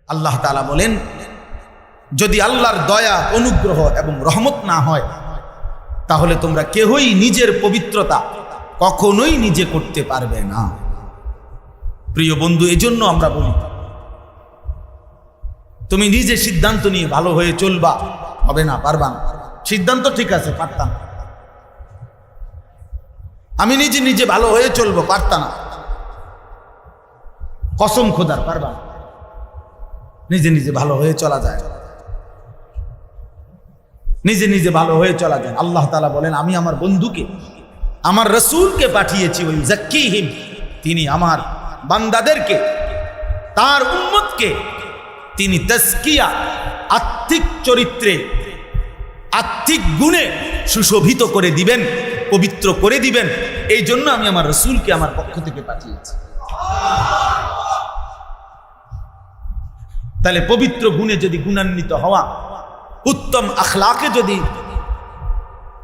আল্লাহ তাআলা বলেন, যদি আল্লাহর দয়া, অনুগ্রহ এবং রহমত না হয় তাহলে তোমরা কেউই নিজের পবিত্রতা কখনোই নিজে করতে পারবে না। প্রিয় বন্ধু, এজন্য আমরা বলি, তুমি নিজে সিদ্ধান্ত নিয়ে ভালো হয়ে চলবা, হবে না, পারবা না। সিদ্ধান্ত ঠিক আছে, পারতাম। আমি নিজে নিজে ভালো হয়ে চলবো, পারতাম না। কসম খোদার, পারবা না। নিজে নিজে ভালো হয়ে চলা যায়, নিজে নিজে ভালো হয়ে চলা যায়। আল্লাহ তাআলা বলেন, আমি আমার বন্ধুকে, আমার রাসূলকে পাঠিয়েছি, ওই যাক্কিহিম, তিনি আমার বান্দাদেরকে, তার উম্মতকে তিনি তাজকিয়া, আত্মিক চরিত্রে, আত্মিক গুণে সুশোভিত করে দিবেন, পবিত্র করে দিবেন। এই জন্য আমি আমার রাসূলকে আমার পক্ষ থেকে পাঠিয়েছি। তাহলে পবিত্র গুণে যদি গুণান্বিত হওয়া, উত্তম আখলাকে যদি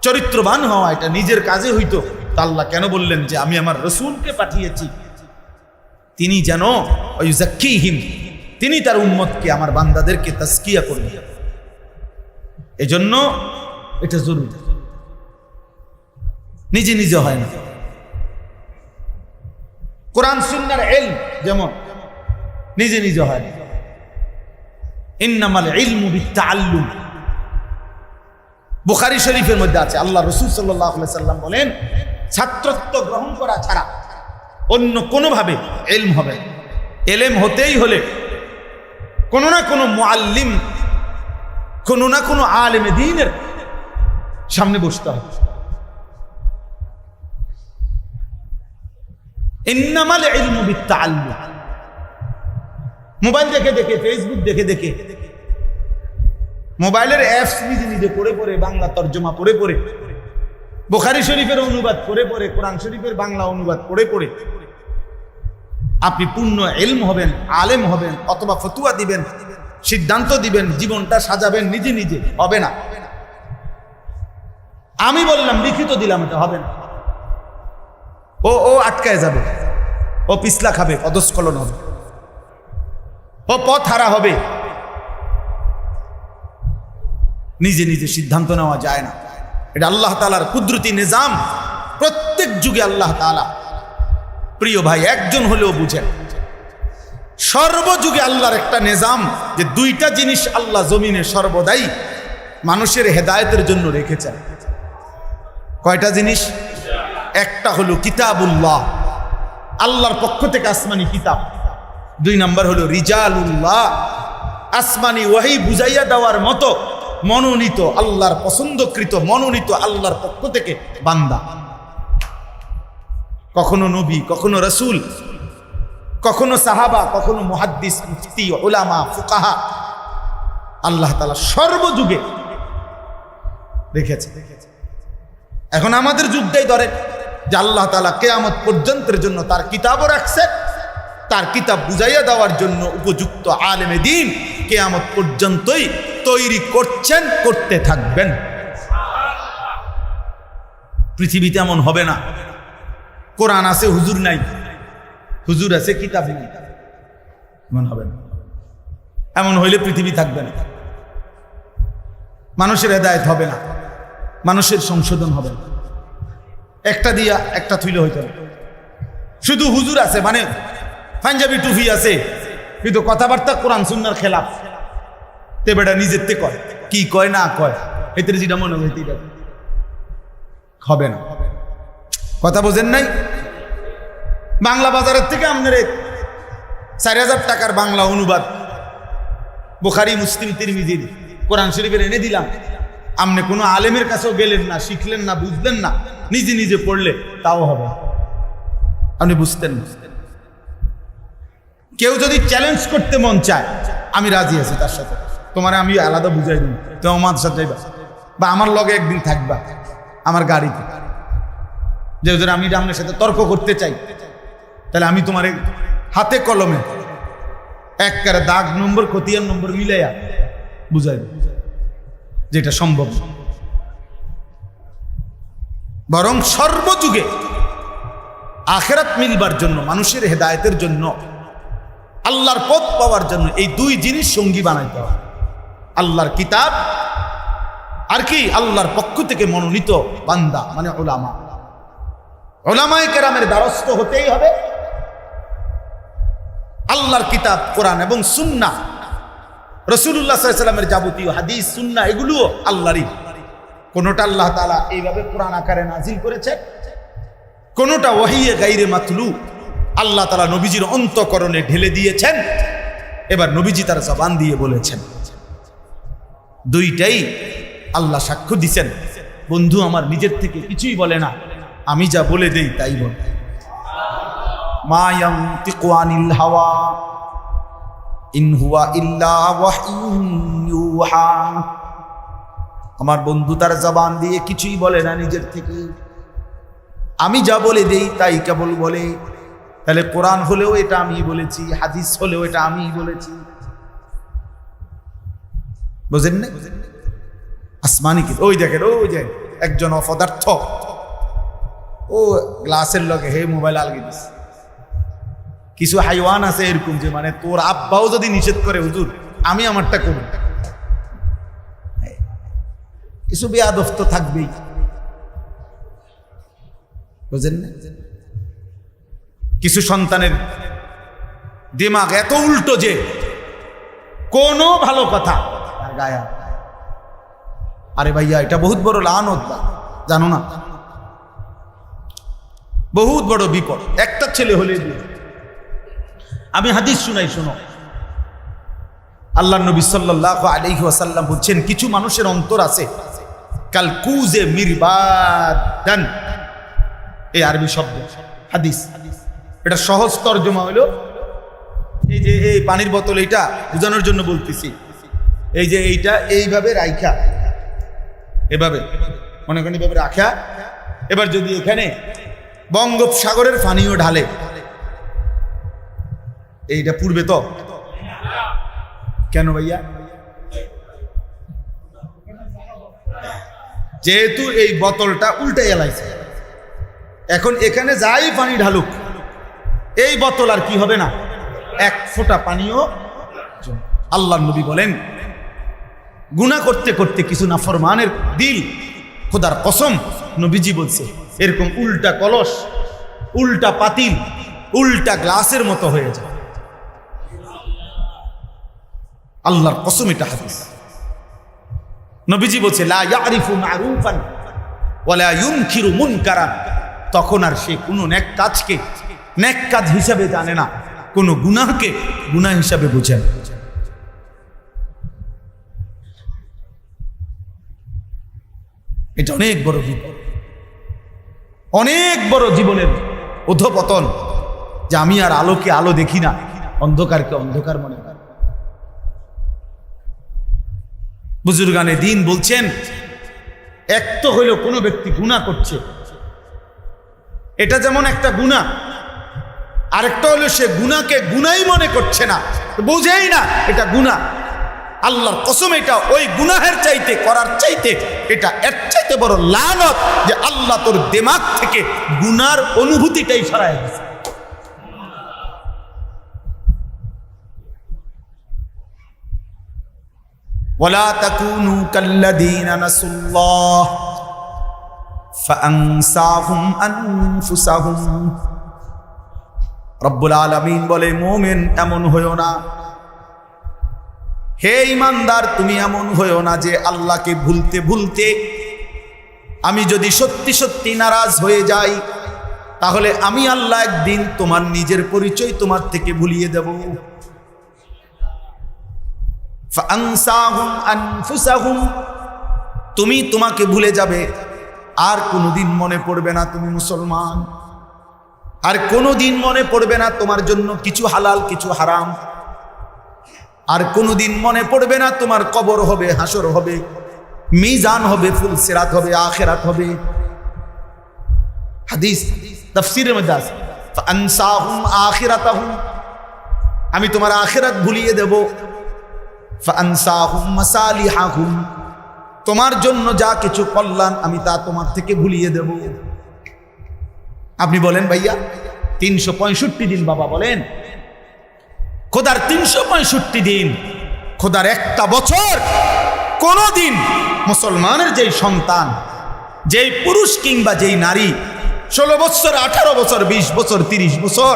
চরিত্রবান হওয়া, এটা নিজের কাজে হইতো, তা আল্লাহ কেন বললেন যে আমি আমার রাসূলকে পাঠিয়েছি, তিনি যেন ওই যাক্কিহিম, তিনি তার উম্মতকে, আমার বান্দাদেরকে তাজকিয়া করবেন। এজন্য এটা জরুরি, নিজে নিজে হয় না। কোরআন সুন্নাহর ইলম যেমন নিজে নিজে হয় না। ইন্নামাল ইলমু বিত্তাআল্লুম, বুখারী শরীফের মধ্যে আছে, আল্লাহ রাসূল সাল্লাল্লাহু আলাইহি সাল্লাম বলেন, ছাত্রত্ব গ্রহণ করা ছাড়া অন্য কোনোভাবে ইলম হবে না। ইলম হতেই হলে কোনো না কোনো মুআল্লিম, কোনো না কোনো আলেমে দ্বীনের সামনে বসতে হবে। ইন্নামাল ইলমু বিত্তাআল্লুম। মোবাইল দেখে দেখে, ফেসবুক দেখে দেখে, মোবাইলের অ্যাপস নিজে নিজে পড়ে পড়ে, বাংলা তর্জমা পড়ে পড়ে, বুখারী শরীফের অনুবাদ পড়ে পড়ে, কোরআন শরীফের বাংলা অনুবাদ পড়ে পড়ে আপনি পূর্ণ ইলম হবেন, আলেম হবেন, অথবা ফতুয়া দিবেন, সিদ্ধান্ত দিবেন, জীবনটা সাজাবেন, নিজে নিজে হবে না। আমি বললাম, লিখিত দিলাম, এটা হবে না। ও আটকায় যাবে, ও পিছলা খাবে, পদস্খলন হবে, ও পথ হারা হবে। নিজে নিজে সিদ্ধান্ত নেওয়া যায় না। এটা আল্লাহ তাআলার কুদরতি নিজাম। প্রত্যেক যুগে আল্লাহ তাআলা, প্রিয় ভাই, একজন হলেও বুঝেন, সর্বযুগে আল্লাহর একটা নিজাম, যে দুইটা জিনিস আল্লাহ জমিনে সর্বদাই মানুষের হেদায়েতের জন্য রেখেছেন। কয়টা জিনিস? একটা হলো কিতাবুল্লাহ, আল্লাহর পক্ষ থেকে আসমানি কিতাব। দুই নাম্বার হলো রিজালুল্লাহ, আসমানি ওয়াহি বুঝাইয়া দেওয়ার মতো মনোনীত, আল্লাহর পছন্দকৃত, মনোনীত আল্লাহর পক্ষ থেকে বান্দা। কখনো নবী, কখনো রাসূল, কখনো সাহাবা, কখনো মুহাদ্দিস, মুফতি, উলামা, ফুকাহা। আল্লাহ তাআলা সর্বযুগে রেখেছে। এখন আমাদের যুগটাই ধরে যে আল্লাহ তাআলা কিয়ামত পর্যন্তের জন্য তার কিতাবও রাখছে, তার কিতাব বুঝাইয়া দেওয়ার জন্য উপযুক্ত আলেমে দ্বীন কিয়ামত পর্যন্তই তৈরি করছেন, করতে থাকবেন। পৃথিবীতে এমন হবে না কোরআন আছে হুজুর নাই, হুজুর আছে কিতাব নাই, এমন হবে না। এমন হইলে পৃথিবী থাকবে না, মানুষের হেদায়েত হবে না, মানুষের সংশোধন হবে না। একটা দিয়া একটা থুইলে হইতো না। শুধু হুজুর আছে মানে পাঞ্জাবি টুপি আছে, কিন্তু কথাবার্তা কোরআন সুন্নাহর খেলাফ, তে বেটা নিজের তে কয়, কি কয় না কয়, এতে যেটা মনে হয় হবে না। কথা বোঝেন নাই? বাংলা বাজারের থেকে আপনার 4000 টাকার বাংলা অনুবাদ বুখারী, মুসলিম, তিরমিজির, কোরআন শরীফের এনে দিলাম। আপনি কোনো আলেমের কাছেও গেলেন না, শিখলেন না, বুঝলেন না, নিজে নিজে পড়লে তাও হবে, আপনি বুঝতেন না। কেউ যদি চ্যালেঞ্জ করতে মন চায়, আমি রাজি আছি তার সাথে, তোমার আমি আলাদা বুঝাই দিই, তুমি আমার সাথে যাইবা বা আমার লগে একদিন থাকবা আমার গাড়িতে, যে আমি আপনার সাথে তর্ক করতে চাই, তাহলে আমি তোমার হাতে কলমে একবারে দাগ নম্বর, খতিয়ান নম্বর মিলাইয়া বুঝাই দিই, যেটা সম্ভব। বরং সর্বযুগে আখিরাত মিলবার জন্য, মানুষের হেদায়েতের জন্য আল্লাহর পথ পাওয়ার জন্য এই দুই জিনিস সঙ্গী বানাইতে হবে, আল্লাহর কিতাব আর কি আল্লাহর পক্ষ থেকে মনোনীত বান্দা মানে উলামা। উলামায়ে কেরামের দ্বারস্থ হতেই হবে। আল্লাহর কিতাব কোরআন এবং সুন্নাহ, রাসূলুল্লাহ সাল্লাল্লাহু আলাইহি ওয়াসাল্লামের যাবতীয় হাদিস সুন্নাহ এগুলোও আল্লাহরই। কোনটা আল্লাহ তাআলা এইভাবে কোরআন আকারে নাজিল করেছেন, কোনটা ওয়াহিয়ে গায়রে মাতলু আল্লাহ তাআলা নবীজির অন্তঃকরণে ঢেলে দিয়েছেন, এবার নবীজি তার জবান দিয়ে বলেছেন। দুইটাই আল্লাহ সাক্ষ্য দিছেন, বন্ধু আমার নিজের থেকে কিছুই বলে না, আমি যা বলে দেই তাই বলে। মা ইয়ানতিকু আনিল হাওয়া ইন হুয়া ইল্লা ওয়াহয়ুন ইউহা। আমার বন্ধু তার জবান দিয়ে কিছুই বলে না নিজের থেকে, আমি যা বলে দেই তাই কেবল বলে। তাহলে কোরআন হলেও এটা আমি বলেছি, হাদিস হলেও এটা আমি বলেছি, বুঝেন না? আসমানি কি ওই দেখেন, ওই যে একজন অপদার্থ ও গ্লাসের লগে হে মোবাইল আলগে দিস। কিছু হাইওয়ান আছে এরকম যে মানে তোর আব্বাও যদি নিষেধ করে হুজুর আমি আমারটা করব, কিছু বেয়াদব তো থাকবেই, বুঝেন না? কিছু সন্তানের দিমাগ এত উল্টো যে কোনো ভালো কথা তার গায়ে। আরে ভাইয়া এটা বহুত বড় লানত, জানো না? বহুত বড় বিপদ। একটা ছেলে হলে আমি হাদিস শুনাই, শোনো। আল্লাহর নবী সাল্লাল্লাহু আলাইহি ওয়াসাল্লাম বলছেন, কিছু মানুষের অন্তর আছে কাল কুজে মিরবাদান। এই আরবি শব্দ হাদিস, এটা সহজ তরজমা হলো এই যে এই পানির বোতল, এইটা বোঝানোর জন্য বলতেছি। এই যে এইটা এইভাবে রাখা, এভাবে মনে করেন এভাবে রাখা, এবার যদি এখানে বঙ্গোপসাগরের পানিও ঢালে, এইটা পূর্বে তো কেন ভাইয়া? যেহেতু এই বোতলটা উল্টে এলাইছে, এখন এখানে যাই পানি ঢালুক এই বোতল আর কি হবে না, এক ফোঁটা পানিও। আল্লাহর নবী বলেন, গুনাহ করতে করতে কিছু নাফরমানের দিল, খোদার কসম নবীজি বলছে এরকম উল্টা কলস, উল্টা পাতিল, উল্টা গ্লাসের মতো হয়ে যায়। আল্লাহর কসম, এটা হাদিস। নবীজি বলছে লা ইয়ারিফু মারুফান ওয়ালা ইউনকিরু মুনকারান। তখন আর সে কোনো নেক কাজকে নেক কাজ হিসাবে জানে না, কোনো গুনাহকে গুনাহ হিসাবে বুঝে না। এটা অনেক বড় বিপদ, অনেক বড় জীবনের অধঃপতন, যে আমি আর আলোকে আলো দেখি না, অন্ধকারকে অন্ধকার মনে করি। বুজুর্গানে দিন বলছেন, এক তো হইল কোনো ব্যক্তি গুনাহ করছে, এটা যেমন একটা গুনাহ, আরেকটা হলো সে গুনাহকে গুনাহই মনে করছে না, বোঝেই না এটা গুনাহ। আল্লাহর কসম, এটা ওই গুনাহের চাইতে করার চাইতে এটা এর চাইতে বড় লানত, যে আল্লাহ তোর দিমাগ থেকে গুনার অনুভূতিটাই সরায় দিয়েছে। ওয়ালা তাকুনু কাল্লাযীনা নাসুল্লাহ ফাআনসাহুম আনফুসাহুম। রব্বুল আলামিন বলে, মুমিন এমন হইও না, হে ঈমানদার তুমি এমন হইও না যে আল্লাহকে ভুলতে ভুলতে আমি যদি সত্যি সত্যি নারাজ হয়ে যাই, তাহলে আমি আল্লাহ একদিন তোমার নিজের পরিচয় তোমার থেকে ভুলিয়ে দেব। ফাআনসাহুম আনফুসাহুম, তুমি তোমাকে ভুলে যাবে, আর কোনোদিন মনে পড়বে না তুমি মুসলমান, আর কোনোদিন মনে পড়বে না তোমার জন্য কিছু হালাল কিছু হারাম, আর কোনোদিন মনে পড়বে না তোমার কবর হবে, হাসর হবে, মিজান হবে, ফুল সিরাত হবে, আখিরাত হবে। হাদিস তাফসীরের মধ্যে আছে, ফাআনসাহুম আখিরাতাহুম, আমি তোমার আখিরাত ভুলিয়ে দেব। ফাআনসাহুম মাসালিহাহুম, তোমার জন্য যা কিছু কল্যাণ আমি তা তোমার থেকে ভুলিয়ে দেব। আপনি বলেন ভাইয়া 365 দিন, বাবা বলেন খোদার 365 দিন, খোদার একটা বছর কোনো দিন মুসলমানের যেই সন্তান, যেই পুরুষ কিংবা যেই নারী 16 বছর, 18 বছর, 20 বছর, 30 বছর,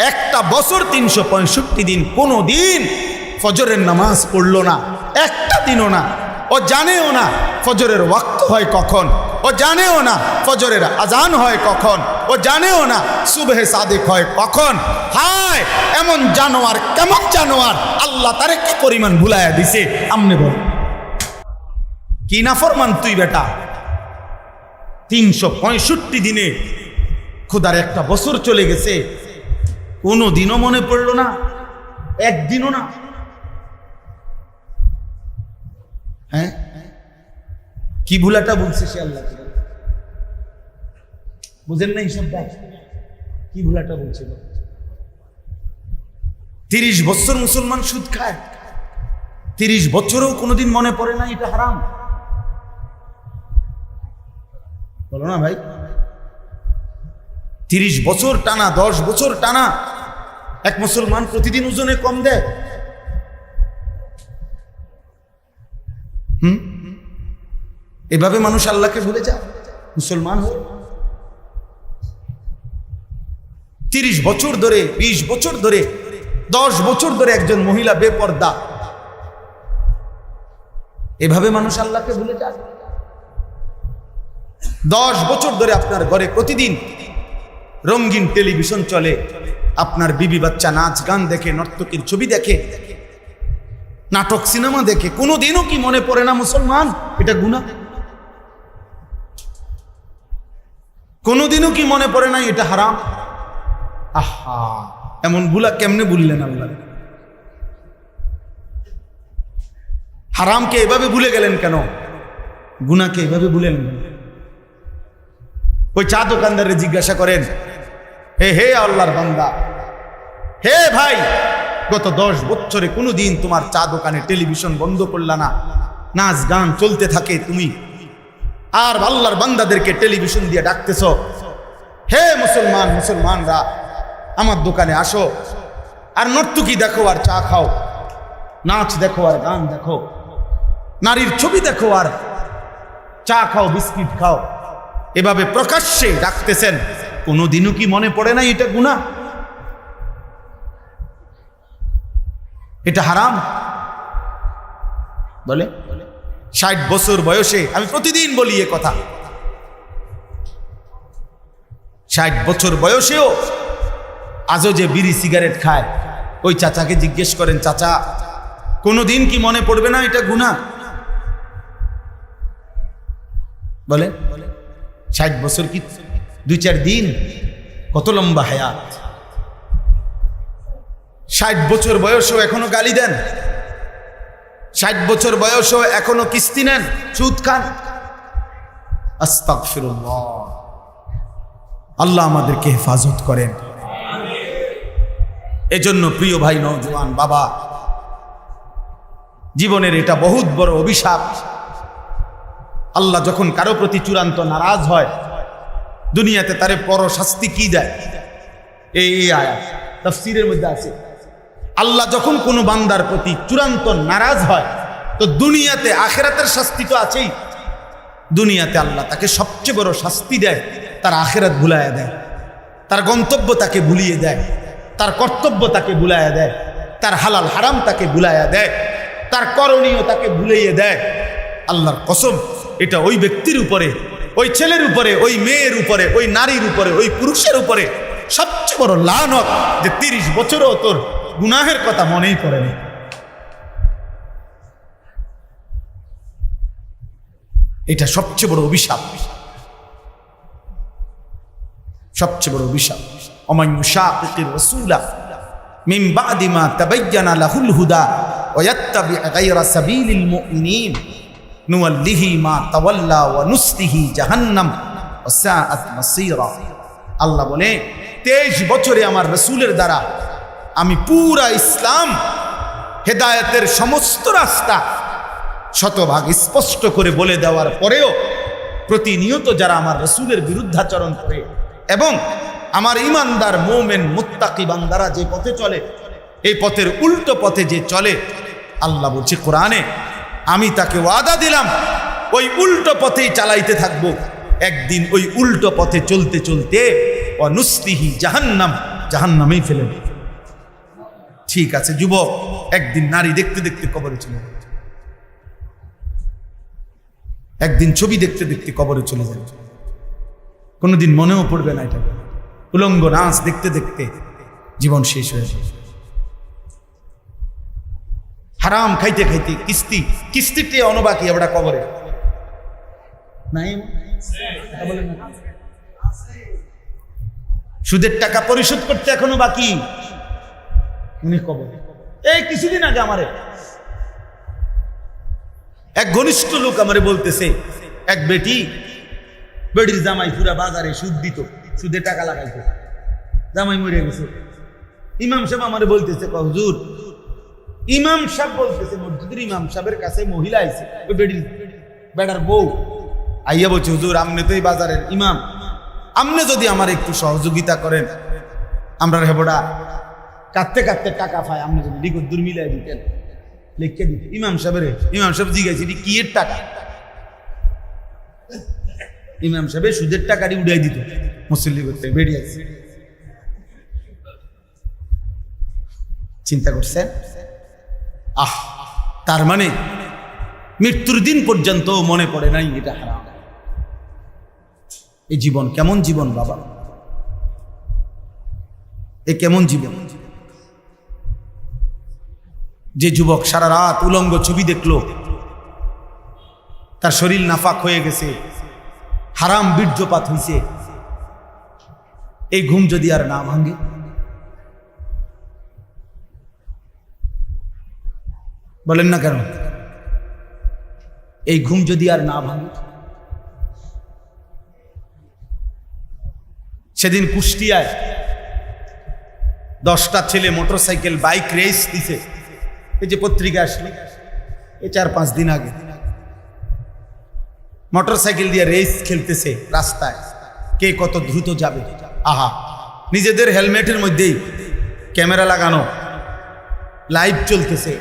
একটা বছর 365 দিন কোনো দিন ফজরের নামাজ পড়লো না, একটা দিনও না। ও জানেও না ফজরের ওয়াক্ত হয় কখন, ও জানেও না ফজরের আজান হয় কখন, ও জানেও না সুবহে সাদিক হয় কখন। হায় এমন জানোয়ার, কেমন জানোয়ার, আল্লাহ তারে কি পরিমাণ ভুলাইয়া দিছে। আমনে বল কি নাফরমান তুই বেটা। 365 দিনে খোদার একটা বছর চলে গেছে, কোনো দিনও মনে পড়লো না, একদিনও না। হ্যাঁ কি ভুলাটা বলছে সে আল্লাহ, বুঝেন না এইসব কি ভুলাটা বলছে। 30 বছর মুসলমান সুদ খায়, 30 বছরও কোনোদিন মনে পড়ে না এটা হারাম। বলো না ভাই, 30 বছর টানা, 10 বছর টানা এক মুসলমান প্রতিদিন ওজনে কম দেয়। এভাবে মানুষ আল্লাহকে ভুলে যায় মুসলমান হয়ে। 30 বছর ধরে, 20 বছর ধরে, 10 বছর ধরে একজন মহিলা বেপর্দা, এভাবে মানুষ আল্লাহকে ভুলে যায়। 10 বছর ধরে আপনার ঘরে প্রতিদিন রঙিন টেলিভিশন চলে, আপনার বিবি বাচ্চা নাচ গান দেখে, নর্তকীর ছবি দেখে, নাটক সিনেমা দেখে, কোনোদিনও কি মনে পড়ে না মুসলমান এটা গুনাহ? কোনোদিনও কি মনে পড়ে না এটা হারাম? আহা, এমন ভুলা কেমনে ভুললেন আল্লাহ? হারামকে এভাবে ভুলে গেলেন কেন? গুনাহকে এভাবে ভুলেন? ওই চা দোকানদারে জিজ্ঞাসা করেন, হে হে আল্লাহর বান্দা, হে ভাই, গত 10 বছরে কোনোদিন তোমার চা দোকানে টেলিভিশন বন্ধ করলা না, নাচ গান চলতে থাকে, তুমি আর আল্লাহর বান্দাদেরকে টেলিভিশন দিয়ে ডাকতেছ, হে মুসলমান, মুসলমানরা আমার দোকানে আসো, আর নর্তকী দেখো আর চা খাও, নাচ দেখো আর গান দেখো, নারীর ছবি দেখো আর চা খাও, বিস্কিট খাও, এভাবে প্রকাশ্যে ডাকতেছেন, কোনোদিনও কি মনে পড়ে না এটা গুনাহ? এটা হারাম বলে? 60 বছর বয়সে, আমি প্রতিদিন বলি এ কথা, 60 বছর বয়সেও আজও যে বিড়ি সিগারেট খায়, ওই চাচাকে জিজ্ঞেস করেন, চাচা কোনোদিন কি মনে পড়বে না এটা গুনাহ? বলে 60 বছর কি 2-4 দিন? কত লম্বা হায়াত। 60 বছর বয়সেও এখনো গালি দেন, 60 বছর বয়সেও এখনো কিস্তি নেন, সুদ খান। আস্তাগফিরুল্লাহ, আল্লাহ আমাদেরকে হেফাজত করেন। এজন্য প্রিয় ভাই নওজোয়ান বাবা, জীবনের এটা বহুত বড় অভিশাপ। আল্লাহ যখন কারো প্রতি চূড়ান্ত নারাজ হয়, দুনিয়াতে তারে পর শাস্তি কি দেয়? এই আয়াত তাফসীরের মধ্যে আছে, আল্লাহ যখন কোনো বান্দার প্রতি চূড়ান্ত নারাজ হয়, তো দুনিয়াতে, আখিরাতের শাস্তি তো আছেই, দুনিয়াতে আল্লাহ তাকে সবচেয়ে বড় শাস্তি দেয়, তার আখিরাত ভুলাইয়া দেয়, তার গন্তব্য তাকে ভুলিয়ে দেয়, তার কর্তব্য তাকে ভুলাইয়া দেয়, তার হালাল হারাম তাকে ভুলাইয়া দেয়, তার করণীয় তাকে ভুলিয়ে দেয়। আল্লাহর কসম, এটা ওই ব্যক্তির উপরে, ওই ছেলের উপরে, ওই মেয়ের উপরে, ওই নারীর উপরে, ওই পুরুষের উপরে সবচেয়ে বড় লানত যে 30 বছরও তোর গুনাহের কথা মনেই পড়েনি। এটা সবচেয়ে বড় অভিশাপ, সবচেয়ে বড় অভিশাপ। ওমান ইউশাকিকির রাসূলা মিন বাদি মা তাবায়্যানা লাহুল হুদা ওয়া ইয়াত্তাবি গায়রা সাবিলিল মুমিনিন নুওয়াল্লিহি মা তাওয়াল্লা ওয়া নুসলিহি জাহান্নাম ওয়া সাআত মাসীরা। আল্লাহ বলে, 23 বছরে আমার রাসূলের দ্বারা আমি পুরা ইসলাম, হেদায়েতের সমস্ত রাস্তা শতভাগ স্পষ্ট করে বলে দেওয়ার পরেও প্রতিনিয়ত যারা আমার রাসূলের বিরুদ্ধাচরণ করে এবং আমার ইমানদার মুমিন মুত্তাকি বান্দারা যে পথে চলে, এই পথের উল্টো পথে যে চলে, আল্লাহ বলছে কোরআনে, আমি তাকে ওয়াদা দিলাম ওই উল্টো পথেই চালাইতে থাকবো। একদিন ওই উল্টো পথে চলতে চলতে অনুসলিহি জাহান্নাম, জাহান্নামেই ফেলে দেবে। ঠিক আছে যুবক, একদিন নারী দেখতে দেখতে কবরে চলে যাবে, একদিন ছবি দেখতে দেখতে কবরে চলে যাবে, কোনোদিন মনেও পড়বে না এটা। উলঙ্গ নাচ দেখতে দেখতে জীবন শেষ হয়ে যাবে। হারাম খাইতে খাইতে কিস্তিতে অনবাকি আমরা কবরে নাই। সুদের টাকা পরিশোধ করতে এখনো বাকি, উনি কবরে। এই কিছুদিন আগে আমারে এক ঘনিষ্ঠ লোক আমারে বলতেছে, এক বেটির জামাই পুরা বাজারে সুদ দিত, সুদে টাকা লাগাইতো, জামাই মরে গেছে। ইমাম সাহেব আমারে বলতেছে, হুজুর, ইমাম সাহেব বলতেছে, মসজিদের ইমাম সাহেবের কাছে মহিলা আইছে, বেটার বউ আইয়া বলছে, হুজুর আপনি তো এই বাজারের ইমাম, আপনি যদি আমার একটু সহযোগিতা করেন, আমরা হেবড়া কাঁদতে কাঁদতে টাকা পাই, আপনি যদি লিখত দূর মিলাই দিতেন, লিখে দিতেন। ইমাম সাহেব জিজ্ঞাসা, কি এর টাকা? ইমাম সাহেব সুদের টাকাটি উড়াই দিত মুসল্লি করতে, বেরিয়ে আসছে। চিন্তা করছেন? তার মানে মৃত্যুর দিন পর্যন্ত মনে পড়ে নাই এটা হারাম। এই জীবন কেমন জীবন বাবা, এ কেমন জীবন? যে যুবক সারা রাত উলঙ্গ ছবি দেখলো, তার শরীর নাফাক হয়ে গেছে, হারাম বীর্যপাত হইছে, এই ঘুম যদি আর না ভাঙে, বলেন না কেন? এই ঘুম যদি আর না ভাঙে। সেদিন কুষ্টিয়ায় 10টা ছেলে মোটরসাইকেল বাইক রেস দিছে, এই যে পত্রিকা আসলে এই 4-5 দিন আগে, মোটরসাইকেল দিয়ে রেস খেলতেছে রাস্তায়, কে কত দ্রুত যাবে। আহা, নিজেদের হেলমেটের মধ্যেই ক্যামেরা লাগানো, লাইভ চলতেছে।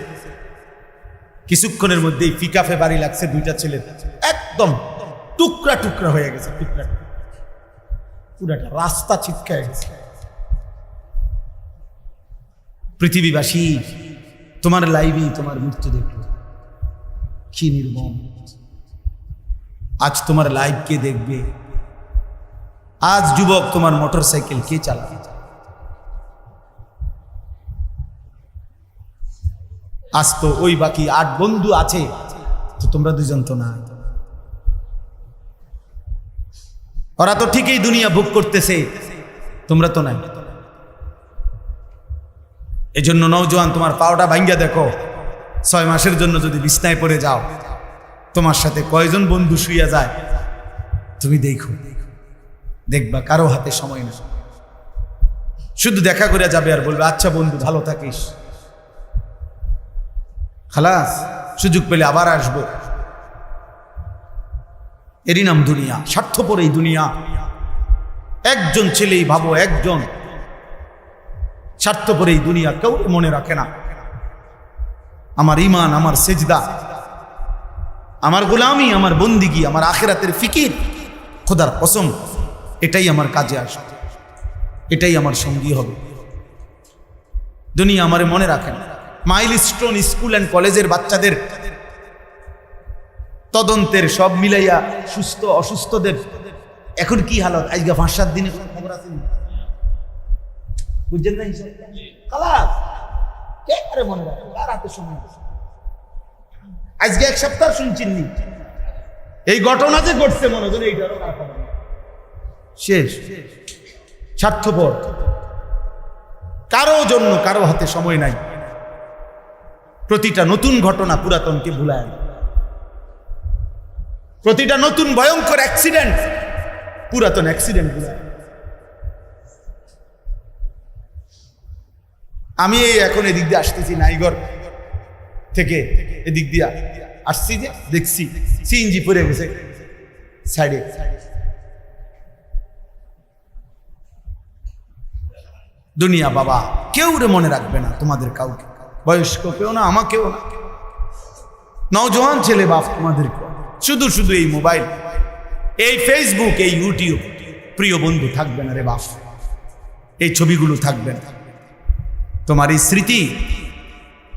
কিছুক্ষণের মধ্যেই পিকআপে বাড়ি লাগছে 2টা ছেলে, একদম টুকরা টুকরা হয়ে গেছে, টুকরা পুরাটা রাস্তা ছিটকায় গেছে। পৃথিবীবাসী, তোমার লাইভেই তোমার মৃত্যু দেখলো, কি নির্মম। আজ তোমার লাইভ কে দেখবে? আজ যুবক তোমার মোটরসাইকেল কে চালাবে? আজ তো ওই বাকি 8 বন্ধু আছে, তো তোমরা 2জন তো না। ওরা তো ঠিকই দুনিয়া ভোগ করতেছে, তোমরা তো নাই। এজন্য নওজোয়ান, তোমার পাওটা ভাঙ্গা দেখো, 6 মাসের জন্য যদি বিছনায় পড়ে যাও, তোমার সাথে কয়জন বন্ধু শুইয়া যায় তুমি দেখো, দেখবা কারো হাতে সময় না। শুধু দেখা করে যাবে আর বলবে, আচ্ছা বন্ধু ভালো থাকিস, খালাস, সুযোগ পেলে আবার আসবো। এরই নাম দুনিয়া, স্বার্থপর এই দুনিয়া। একজন ছেলেই ভাবো, একজন স্বার্থপর এই দুনিয়া, কেউ মনে রাখে না আমার ইমান, আমার সেজদা, আমার গোলামি, আমার বন্দিগি, আমার আখিরাতের ফিকির। খোদার কসম, এটাই আমার কাজে আসে, এটাই আমার সঙ্গী হবে। দুনিয়া আমারে মনে রাখে না। মাইলস্টোন স্কুল অ্যান্ড কলেজের বাচ্চাদের তদন্তের সব মিলাইয়া সুস্থ অসুস্থদের এখন কি হালত, আজকে 5-7 দিনে কোনো খবর আছে? বুঝছেন না? খালাস, কে করে মনে রাখে? কার হাতে সময় আছে? আজকে 1 সপ্তাহ শুনছিনি এই ঘটনা যে ঘটছে, মনে হয় এইটারও কার খবর শেষ। স্বার্থপর, কারো জন্য কারো হাতে সময় নাই। প্রতিটা নতুন ঘটনা পুরাতনকে ভুলায়, প্রতিটা নতুন ভয়ঙ্কর অ্যাক্সিডেন্ট পুরাতন অ্যাক্সিডেন্ট ভুলায়। আমি এখন এদিক দিয়ে আসতেছি, নাইগর থেকে এদিক দিয়ে আসছি, যে দেখছি সিএনজি পড়ে গেছে সাইডে। দুনিয়া বাবা কেউ রে মনে রাখবে না, তোমাদের কাউকে, বয়স্ক কেউ না, আমাকেও না, নওজোয়ান ছেলে বাপ তোমাদের, শুধু শুধু এই মোবাইল, এই ফেসবুক, এই ইউটিউব, প্রিয় বন্ধু থাকবে না রে বাপ, এই ছবিগুলো থাকবে না। তোমার এই স্মৃতি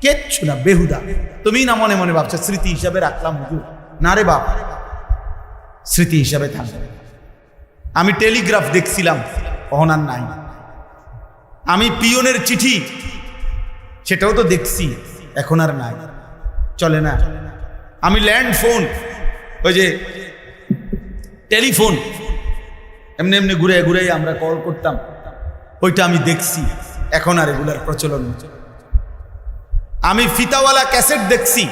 কিচ্ছু না, বেহুদা। তুমি না মনে মনে ভাবছো স্মৃতি হিসাবে রাখলাম, হুজুর না রে বাপ, স্মৃতি হিসাবে থাকবে। আমি টেলিগ্রাফ দেখছিলাম, কখন আর নাই। আমি পিয়নের চিঠি, সেটাও তো দেখছি, এখন আর নাই, চলে না। আমি ল্যান্ড ফোন, ওই যে টেলিফোন, এমনি এমনি ঘুরে ঘুরে আমরা কল করতাম, ওইটা আমি দেখছি, এখন আর এগুলার প্রচলন। আমি ফিতাওয়ালা ক্যাসেট দেখছি,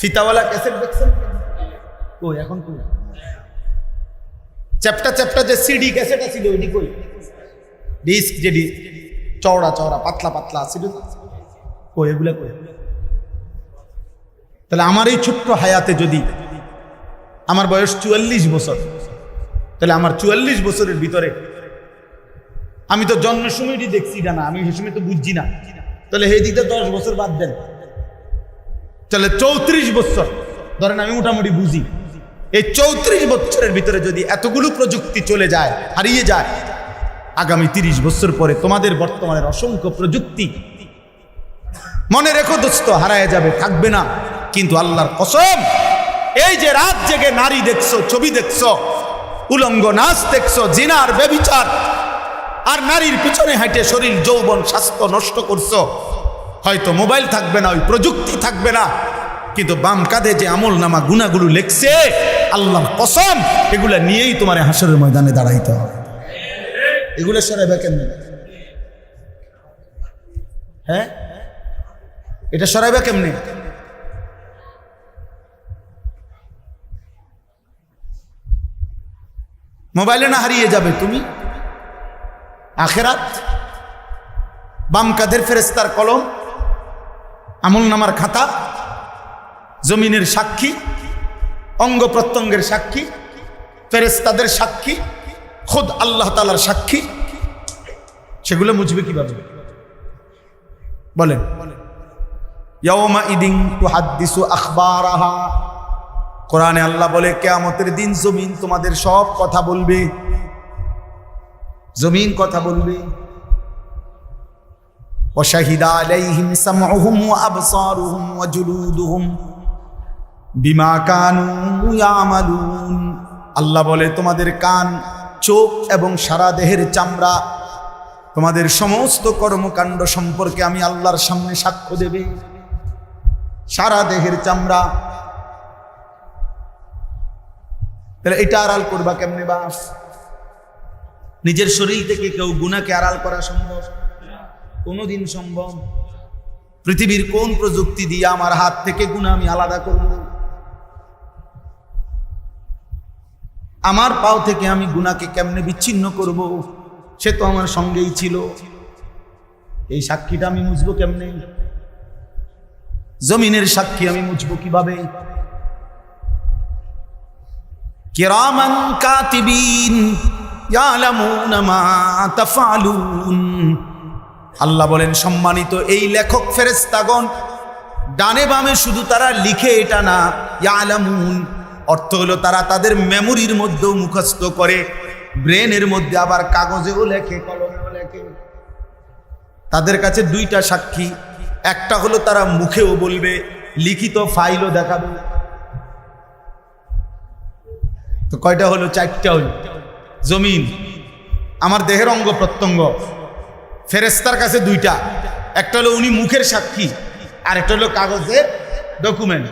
ফিতাওয়ালা ক্যাসেট দেখছেন? ও এখন কই? চ্যাপ্টা চ্যাপ্টা যে সিডি ক্যাসেট আছিল, ওইটি কই? ডিস্ক যে চওড়া চওড়া পাতলা পাতলা আছিল, কই এগুলা কই? তাহলে আমার এই ছোট্ট হায়াতে যদি, আমার বয়স 44 বছর, তাহলে আমার 44 বছরের ভিতরে আমি তো জন্মের সময়টি দেখছি না, আমি সেই সময় তো বুঝছি না, তাহলে এই দিকটা 10 বছর বাদ দেন, তাহলে 34 বছর ধরেন আমি মোটামুটি বুঝি। এই 34 বছরের ভিতরে যদি এতগুলো প্রযুক্তি চলে যায়, হারিয়ে যায়, আগামী 30 বছর পরে তোমাদের বর্তমানের অসংখ্য প্রযুক্তি, মনে রেখো দোস্ত, হারায় যাবে, থাকবে না। কিন্তু আল্লাহর কসম, এই যে রাত জেগে নারী দেখছো, ছবি দেখছো, উলঙ্গ নাচ দেখছো, জিনার ব্যভিচার, আর নারীর পিছনে হাঁটে শরীর যৌবন স্বাস্থ্য নষ্ট করছো, হয়তো মোবাইল থাকবে না, ওই প্রযুক্তি থাকবে না, কিন্তু বাম কাঁধে যে আমল নামা গুনাহগুলো লেখছে, আল্লাহর কসম, এগুলা নিয়েই তোমার হাসরের ময়দানে দাঁড়াইতে হবে। এগুলো সরাইবা কেমনে? হ্যাঁ, এটা সরাইবা কেমনে? মোবাইলে না হারিয়ে যাবে তুমি আখেরাত? বাম কাঁধের ফেরেশতার কলম, আমল নামার খাতা, জমিনের সাক্ষী, অঙ্গ প্রত্যঙ্গের সাক্ষী, ফেরেশতাদের সাক্ষী, খুদ আল্লাহ তাআলার সাক্ষী, সেগুলো মুছবে কিভাবে বলেন? ইয়াউমা ইদিন তুহাদ্দিসু আখবারাহা, কোরআনে আল্লাহ বলে কিয়ামতের দিন জমিন তোমাদের সব কথা বলবে, জমিন কথা বলবে। ওয়া শাহিদা আলাইহিম সামউহুম ওয়া আবসারুহুম ওয়া জুলুদুহুম বিমা কানু ইয়ামালুন, আল্লাহ বলে তোমাদের কান, চোখ এবং সারা দেহের চামড়া তোমাদের সমস্ত কর্মকাণ্ড সম্পর্কে আমি আল্লাহর সামনে সাক্ষ্য দেবে। সারা দেহের চামড়া, তাহলে এটা আড়াল করবা কেমনে বাস? নিজের শরীর থেকে কেউ গুনাহকে আড়াল করা সম্ভব? কোনোদিন সম্ভব? পৃথিবীর কোন প্রযুক্তি দিয়ে আমার হাত থেকে গুনাহ আমি আলাদা করব? আমার পাও থেকে আমি গুনাহকে কেমনে বিচ্ছিন্ন করব? সে তো আমার সঙ্গেই ছিল। এই সাক্ষীটা আমি মুছবো কেমনে? জমিনের সাক্ষী আমি মুছবো কিভাবে? কিরামান কাতিবিন ইয়ালামুনা মা তাফআলুন, আল্লাহ বলেন সম্মানিত এই লেখক ফেরেশতাগণ, ডানে বামে শুধু তারা লিখে এটা না, ইয়ালামুন অর্থ হলো তারা তাদের মেমোরির মধ্যেও মুখস্থ করে, ব্রেনের মধ্যে আবার কাগজেও লেখে, কলমেও লেখে। তাদের কাছে দুইটা সাক্ষী, একটা হলো তারা মুখেও বলবে, লিখিত ফাইলও দেখাবে। তো কয়টা হলো? চারটা হলো। জমিন আমার দেহের অঙ্গ প্রত্যঙ্গ, ফেরেশতার কাছে দুইটা, একটা হলো উনি মুখের সাক্ষী, আর একটা হলো কাগজের ডকুমেন্ট।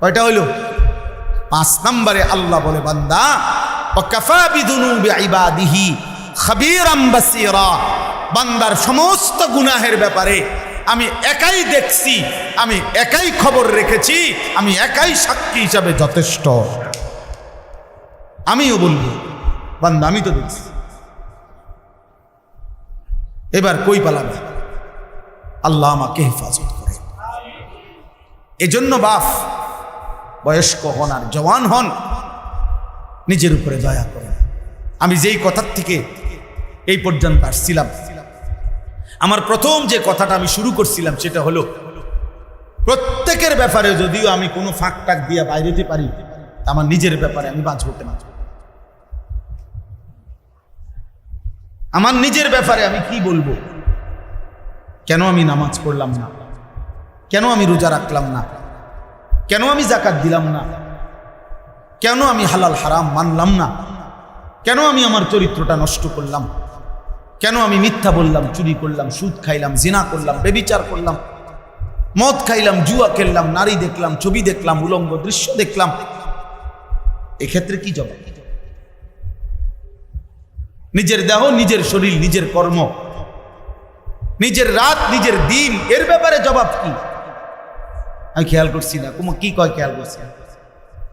কয়টা হলো? 5 নম্বরে আল্লাহ বলে বান্দা ওয়াকাফা বিযুনুবি ইবাদিহি খাবীরাম বাসীরা, বান্দার সমস্ত গুনাহের ব্যাপারে আমি একাই দেখছি, আমি একাই খবর রেখেছি, আমি একাই সাক্ষী হিসাবে যথেষ্ট। আমিও বলবো বান্দা আমি তো দেখছি, এবার কই পালাবে? আল্লাহ আমাকে হেফাজত করে। এজন্য বাপ বয়স্ক হন আর জওয়ান হন, নিজের উপরে দয়া করেন। আমি যেই কথার থেকে এই পর্যন্ত আসছিলাম। আমার প্রথম যে কথাটা আমি শুরু করছিলাম সেটা হলো, প্রত্যেকের ব্যাপারে যদিও আমি কোনো ফাঁক টাক দিয়ে বাইরেতে পারি, আমার নিজের ব্যাপারে আমি বাঁচবো কেন? আমার নিজের ব্যাপারে আমি কি বলবো? কেন আমি নামাজ পড়লাম না? কেন আমি রোজা রাখলাম না? কেন আমি যাকাত দিলাম না? কেন আমি হালাল হারাম মানলাম না? কেন আমি আমার চরিত্রটা নষ্ট করলাম? কেন আমি মিথ্যা বললাম, চুরি করলাম, সুদ খাইলাম, জিনা করলাম, বেবিচার করলাম, মদ খাইলাম, জুয়া খেললাম, নারী দেখলাম, ছবি দেখলাম, উলঙ্গ দৃশ্য দেখলাম? এক্ষেত্রে কি জবাব? নিজের দেহ, নিজের শরীর, নিজের কর্ম, নিজের রাত, নিজের দিন, এর ব্যাপারে জবাব কি? আমি খেয়াল করছি না। কুমা কি কয় খেয়াল করছি?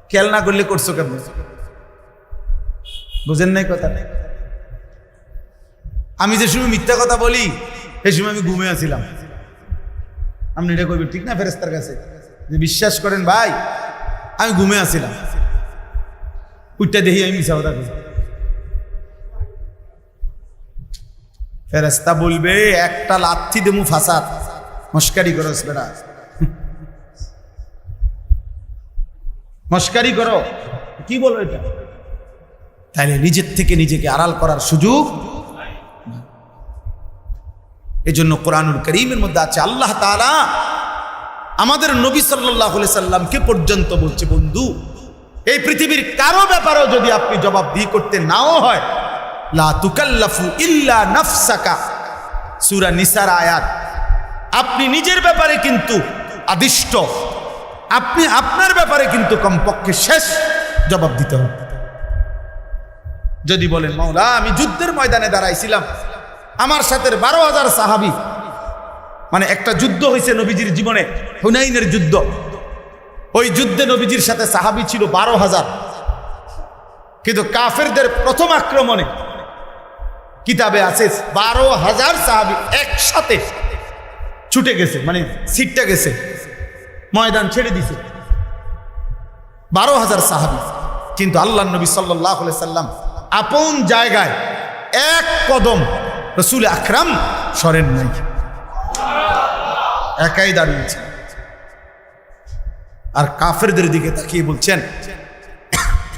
খেয়াল না করলে করছো কেমন? বুঝেন নাই কথা? আমি যে সময় মিথ্যা কথা বলি সেই সময় আমি ঘুমিয়ে আছিলাম। আপনি এটা কইবেন ঠিক না ফেরেস্তার কাছে যে বিশ্বাস করেন ভাই আমি ঘুমিয়ে আছিলাম, উঠটা দেখি আমি মিথ্যা কথা কই। ফেরেস্তা বলবে একটা লাথি দেমু ফাসাদ, মস্কারি করস বেড়া, মস্কারি করো। কি বলো এটা? তাইলে নিজের থেকে নিজেকে আড়াল করার সুযোগ। এজন্য কোরআনুল কারীমের মধ্যে আছে, আল্লাহ তাআলা আমাদের নবী সাল্লাল্লাহু আলাইহি সাল্লামকে পর্যন্ত বলছে, বন্ধু এই পৃথিবীর কারো ব্যাপারেও যদি আপনি জবাবদিহি করতে নাও হয়, লা তুকাল্লাফু ইল্লা নাফসাকা, সূরা নিসার আয়াত। আপনি নিজের ব্যাপারে কিন্তু আদিষ্ট, আপনি আপনার ব্যাপারে কিন্তু কমপক্ষে শেষ জবাব দিতে হবে। যদি বলেন মাওলা আমি যুদ্ধের ময়দানে দাঁড়াইছিলাম, আমার সাথে 12,000 সাহাবী, মানে একটা যুদ্ধ হয়েছে নবীজির জীবনে, হুনাইনের যুদ্ধ। ওই যুদ্ধে নবীজির সাথে সাহাবী ছিল 12,000, কিন্তু কাফেরদের প্রথম আক্রমণে কিতাবে আছে 12,000 সাহাবী একসাথে ছুটে গেছে, মানে সিটটা গেছে, ময়দান ছেড়ে দিছে 12,000 সাহাবী। কিন্তু আল্লাহর নবী সাল্লাল্লাহু আলাইহি সাল্লাম আপন জায়গায় এক কদম রাসূল আকরাম সরেন নাই, একাই দাঁড়িয়েছে। আর কাফেরদের দিকে তাকিয়ে বলছেন,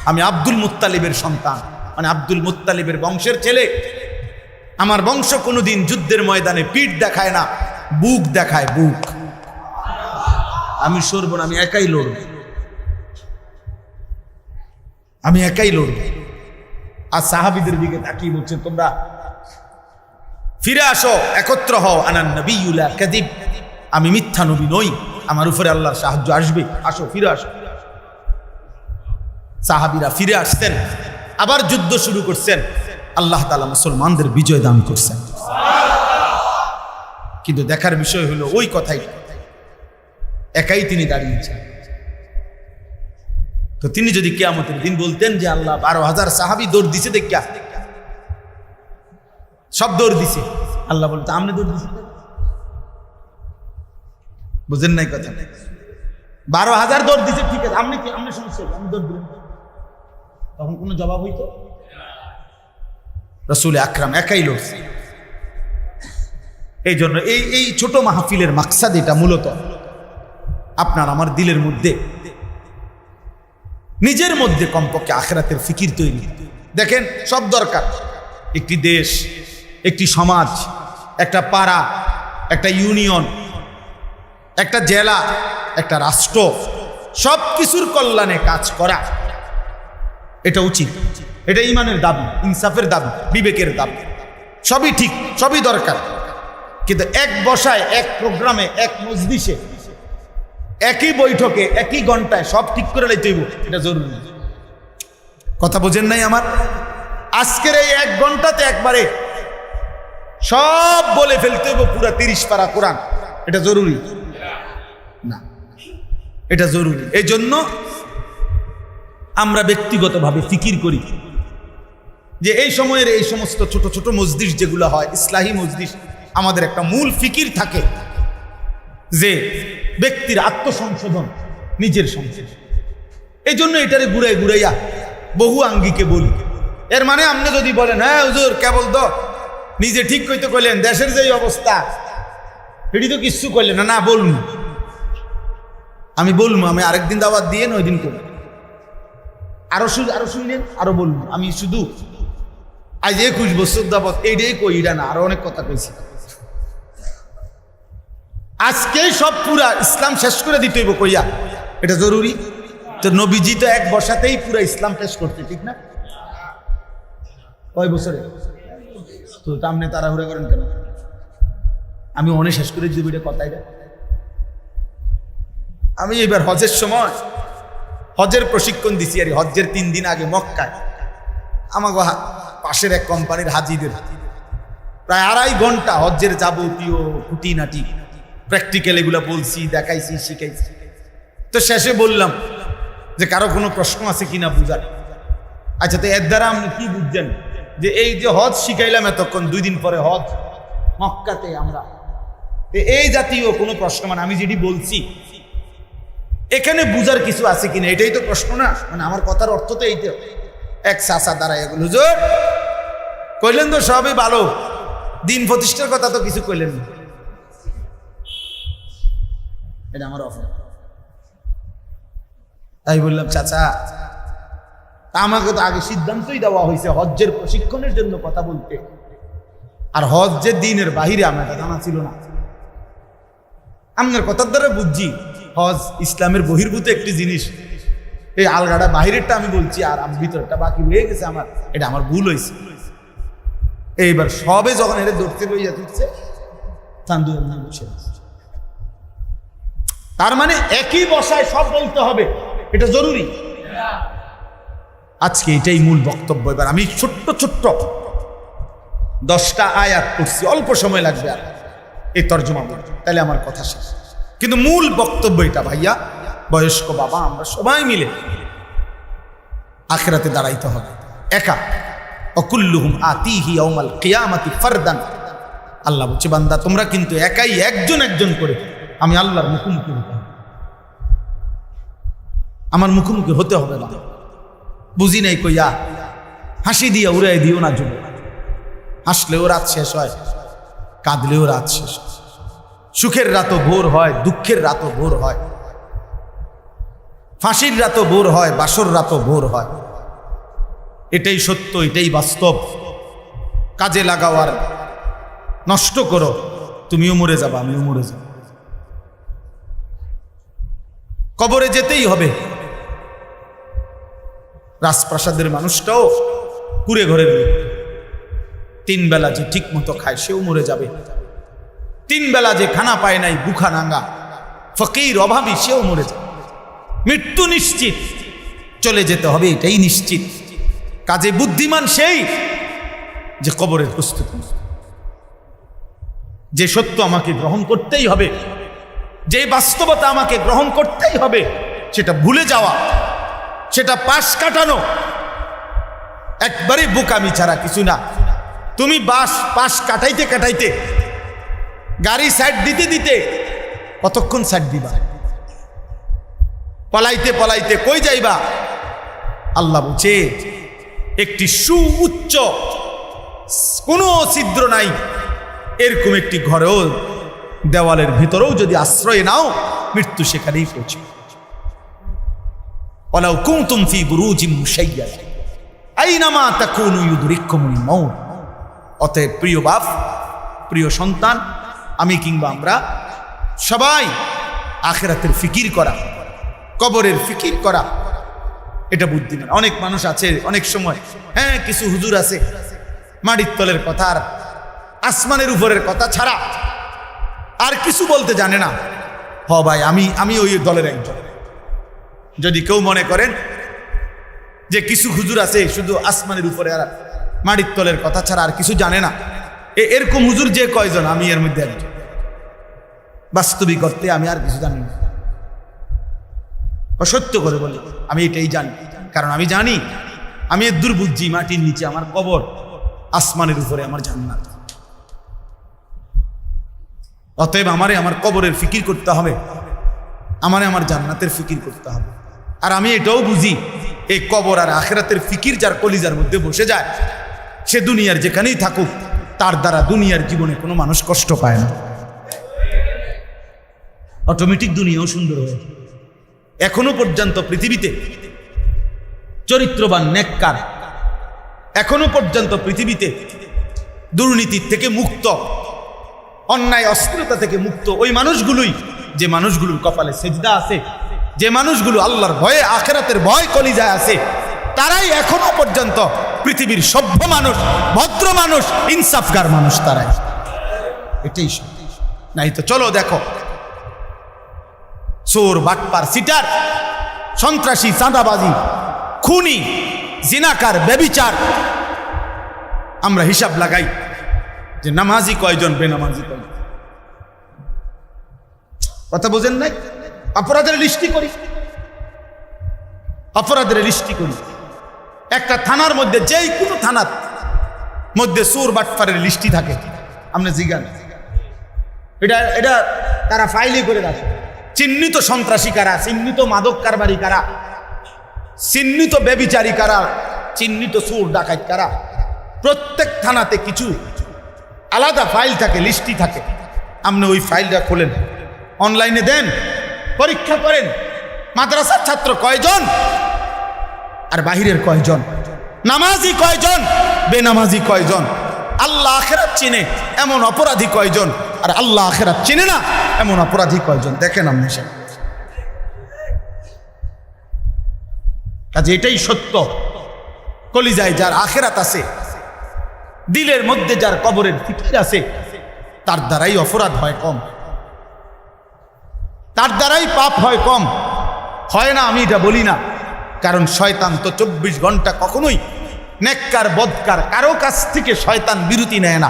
আমি আব্দুল মুত্তালিবের সন্তান, মানে আব্দুল মুত্তালিবের বংশের ছেলে, আমার বংশ কোনোদিন যুদ্ধের ময়দানে পিঠ দেখায় না, বুক দেখায়, বুক। আমি সরব না, আমি একাই লড়ব, আমি একাই লড়ব। আর সাহাবীদের দিকে তাকিয়ে বলছে, তোমরা ফিরে আসো, একত্র হও, আনান নবিয়্যু লা কাযিব, আমি মিথ্যা নবী নই, আমার উপরে আল্লাহর সাহায্য আসবে, আসো ফিরে আসো। সাহাবীরা ফিরে আসছেন, আবার যুদ্ধ শুরু করছেন, আল্লাহ তাআলা মুসলমানদের বিজয় দান করছেন। কিন্তু দেখার বিষয় হলো ওই কথাই, একাই তিনি দাঁড়িয়েছেন। তো তিনি যদি কিয়ামতের দিন বলতেন যে আল্লাহ 12,000 সাহাবী দৌড় দিছে, দেখা সব দৌড় দিছে, আল্লাহ বলতো আমনে দৌড় দিছে। বুঝেন নাই কথা? 12,000 দৌড় দিছে, ঠিক আছে, আপনি কি আমনে সমস্যা, আমি দৌড় দিলাম, তখন কোনো জবাব হইতো? রাসূল আকরাম একাই লড়ছে। এই জন্য এই ছোট মাহফিলের মাকসাদ এটা, মূলত আপনার আমার দিলের মধ্যে, নিজের মধ্যে কমপক্ষে আখিরাতের ফিকির তৈরি। দেখেন সব দরকার, একটি দেশ, একটি সমাজ, একটা পাড়া, একটা ইউনিয়ন, একটা জেলা, একটা রাষ্ট্র, সব কিছুর কল্যাণে কাজ করা এটা উচিত, এটা ঈমানের দাবি, ইনসাফের দাবি, বিবেকের দাবি, সবই ঠিক, সবই দরকার। কিন্তু এক বসায়, এক প্রোগ্রামে, এক মজলিসে, একই বৈঠকে, একই ঘন্টায় সব ঠিক করে লাইতে হইব, এটা জরুরি। কথা বোঝেন নাই আমার? আজকের এই 1 ঘন্টাতে একবারে সব বলে ফেলতে হইব, পুরা 30 পারা কোরআন, এটা জরুরি না, এটা জরুরি। এই জন্য আমরা ব্যক্তিগতভাবে ফিকির করি যে এই সময়ের এই সমস্ত ছোট ছোট মজলিস যেগুলো হয়, ইসলাহী মজলিস, আমাদের একটা মূল ফিকির থাকে যে ব্যক্তির আত্মসংশোধন, নিজের সংশোধন। এই জন্য এটারে ঘুরাইয়া বহু আঙ্গিকে বলি। এর মানে আপনি যদি বলেন হ্যাঁ হুজুর কেবল তো নিজে ঠিক কইতে কইলেন, দেশের যেই অবস্থা এটি তো কিচ্ছু করলেন না। না বলুন, আমি বলবো, আমি আরেকদিন দাওয়াত দিয়ে ওই দিন করব, আরো শুনলেন, আরো বলবো। আমি শুধু আজ 21 বছর দাওয়াত এইটাই কই, এটা না, আরো অনেক কথা কইছি। আজকেই সব পুরা ইসলাম শেষ করে দিতে হইব কইয়া, এটা জরুরি। তো নবীজি তো এক বসাতেই পুরা ইসলাম শেষ করতে, ঠিক না? কয় বছরে? তো আপনি তাড়াহুড়া করেন কেন? আমি অনেক শেষ করে দিব, এটা কথাই না। আমি এবার হজের সময় হজের প্রশিক্ষণ দিছি, আর হজের 3 দিন আগে মক্কায় আমাকে পাশের এক কোম্পানির হাজিদের প্রায় 2.5 ঘন্টা হজের যাবতীয় খুঁটিনাটি প্র্যাকটিক্যাল এগুলো বলছি, দেখাইছি, শিখাইছি। তো শেষে বললাম যে কারো কোনো প্রশ্ন আছে কিনা বুঝার। আচ্ছা, তো এর দ্বারা আপনি কি বুঝছেন যে এই যে হজ শিখাইলাম এতক্ষণ, 2 দিন পরে হজ মক্কাতে আমরা, এই জাতীয় কোনো প্রশ্ন, মানে আমি যেটি বলছি এখানে বুঝার কিছু আছে কিনা, এটাই তো প্রশ্ন না? মানে আমার কথার অর্থ তো এইটা। এক চাচা দাঁড়ায় এগুলো হুজুর কইলেন তো সবই ভালো, দিন প্রতিষ্ঠার কথা তো কিছু কইলেন না। এটা আমার অফার। তাই বললাম, চাচা আমাকে তো আগে সিদ্ধান্তই দেওয়া হয়েছে হজ্জের প্রশিক্ষণের জন্য কথা বলতে, আর হজ্জের দিনের বাহিরে আমার এটা জানা ছিল না। আপনার কথার দ্বারা বুঝছি হজ ইসলামের বহির্ভূত একটি জিনিস। এই আলগাটা বাহিরেরটা আমি বলছি, আর ভিতরটা বাকি রয়ে গেছে আমার, এটা আমার ভুল হয়েছে। এইবার সবে যখন এটা ধরতে লইয়া তুলছে, তার মানে একই বসায় সব বলতে হবে, এটা জরুরি। আজকে এটাই মূল বক্তব্য। এবার আমি ছোট্ট 10টা আয়াত পড়ছি, অল্প সময় লাগবে আর এই তর্জমা বলতে, তাহলে আমার কথা শেষ। কিন্তু মূল বক্তব্য এটা, ভাইয়া বয়স্ক বাবা আমরা সবাই মিলে আখিরাতে দাঁড়াইতে হবে একা। অকুল্লুহুম আতিহি ইয়াউমাল কিয়ামাতি ফারদান। আল্লাহ বলছে, বান্দা তোমরা কিন্তু একাই একজন একজন করে আমি আল্লাহর মুখোমুখি হতে হবে, আমার মুখোমুখি হতে হবে। না বুঝি নাই কইয়া হাসি দিয়া উড়াই দিও না যুব। হাসলেও রাত শেষ হয়, কাঁদলেও রাত শেষ হয়। সুখের রাতও ভোর হয়, দুঃখের রাতও ভোর হয়, ফাঁসির রাতও ভোর হয়, বাসর রাতও ভোর হয়। এটাই সত্য, এটাই বাস্তব। কাজে লাগাও আর নষ্ট করো, তুমিও মরে যাবা, আমিও মরে যাব। কবরে যেতেই হবে। রাজপ্রাসাদের মানুষটাও কুড়ে ঘরের লোক। 3 বেলা যে ঠিক মতো খায় সেও মরে যাবে। 3 বেলা যে খানা পায় নাই, বুখা নাঙ্গা ফকির অভাবী, সেও মরে যাবে। মৃত্যু নিশ্চিত, চলে যেতে হবে, এটাই নিশ্চিত। কাজে বুদ্ধিমান সেই যে কবরের প্রস্তুতি, যে সত্য আমাকে গ্রহণ করতেই হবে, যে বাস্তবতা আমাকে গ্রহণ করতেই হবে, সেটা ভুলে যাওয়া, সেটা পাশ কাটানো একবারে বোকামি ছাড়া কিছু না। তুমি পাশ কাটাইতে কাটাইতে, গাড়ি সাইড দিতে দিতে কতক্ষণ সাইড দিবা? পলাইতে পলাইতে কই যাইবা? আল্লাহ বলছে, একটি সুউচ্চ কোনো ছিদ্র নাই এরকম একটি ঘরেও, দেওয়ালের ভিতরেও যদি আশ্রয় নাও, মৃত্যু সেখানেই পৌঁছবে। ওয়ালাউ কুনতুম ফি বুরুজিম মুশাইয়াদা আইনামা তাকুনু ইউদরিকুমুল মাউত। অতএব প্রিয় বাপ, প্রিয় সন্তান, আমি কিংবা আমরা সবাই আখিরাতের ফিকির করা, কবরের ফিকির করা, এটা বুদ্ধিমান। অনেক মানুষ আছে অনেক সময়, হ্যাঁ কিছু হুজুর আছে মাটির তলের কথা আর আসমানের উপরের কথা ছাড়া আর কিছু বলতে জানে না। হ ভাই, আমি ওই দলের একজন। যদি কেউ মনে করেন যে কিছু হুজুর আছে শুধু আসমানের উপরে আর মাটির তলের কথা ছাড়া আর কিছু জানে না, এরকম হুজুর যে কয়জন, আমি এর মধ্যে একজন। বাস্তবিক অর্থে আমি আর কিছু জানি না। সত্য করে বলি, আমি এটাই জানি, কারণ আমি জানি আমি এর দূর বুঝছি, মাটির নিচে আমার কবর, আসমানের উপরে আমার জান্নাত। অতএব আমারে আমার কবরের ফিকির করতে হবে, আমারে আমার জান্নাতের ফিকির করতে হবে। আর আমি এটাও বুঝি, এই কবর আর আখিরাতের ফিকির যার কলিজার মধ্যে বসে যায়, সে দুনিয়ার যেখানেই থাকুক তার দ্বারা দুনিয়ার জীবনে কোনো মানুষ কষ্ট পায় না, অটোমেটিক দুনিয়াও সুন্দর হয়ে। এখনো পর্যন্ত পৃথিবীতে চরিত্রবান নেককার, এখনো পর্যন্ত পৃথিবীতে দুর্নীতির থেকে মুক্ত, অন্যায় অস্থিরতা থেকে মুক্ত ওই মানুষগুলোই, যে মানুষগুলোর কপালে সেজদা আছে, যে মানুষগুলো আল্লাহর ভয়ে আখিরাতের ভয় কলিজায় আছে, তারাই এখনো পর্যন্ত পৃথিবীর সভ্য মানুষ, ভদ্র মানুষ, ইনসাফগার মানুষ তারাই। এটাই নাই তো চলো দেখো, চোর, বাটপার, সিটার, সন্ত্রাসী, চাঁদাবাজি, খুনি, জিনাকার, ব্যভিচার, আমরা হিসাব লাগাই যে নামাজি কয়জন, বেনামাজি কয়জন। কথা বোঝেন নাই? অপরাধের লিস্টি করি, অপরাধের লিস্টি করি। একটা থানার মধ্যে, যেই কোনো থানার মধ্যে চোর বাটপারের লিস্টি থাকে, আপনি জিজ্ঞান, এটা তারা ফাইলই করে রাখে। চিহ্নিত সন্ত্রাসী কারা, চিহ্নিত মাদক কারবারি কারা, চিহ্নিত ব্যভিচারী কারা, চিহ্নিত চোর ডাকাত কারা, প্রত্যেক থানাতে কিছু আলাদা ফাইল থাকে, লিস্টি থাকে। আপনি ওই ফাইলটা খোলেন, অনলাইনে দেন, পরীক্ষা করেন, মাদ্রাসার ছাত্র কয়জন আর বাহিরের কয়জন, নামাজি কয়জন, বেনামাজি কয়জন, আল্লাহ আখিরাত চিনে এমন অপরাধী কয়জন, আর আল্লাহ আখিরাত চিনে না এমন অপরাধী কয়জন, দেখেন আপনি সে। কাজে এটাই সত্য, কলিজায় যার আখিরাত আছে, দিলের মধ্যে যার কবরের ফিকির আছে, তার দ্বারাই অপরাধ হয় কম, তার দ্বারাই পাপ হয় কম। হয় না আমি এটা বলি না, কারণ শয়তান তো 24 ঘন্টা কখনোই নেককার বদকার কারো কাছ থেকে শয়তান বিরতি নেয় না।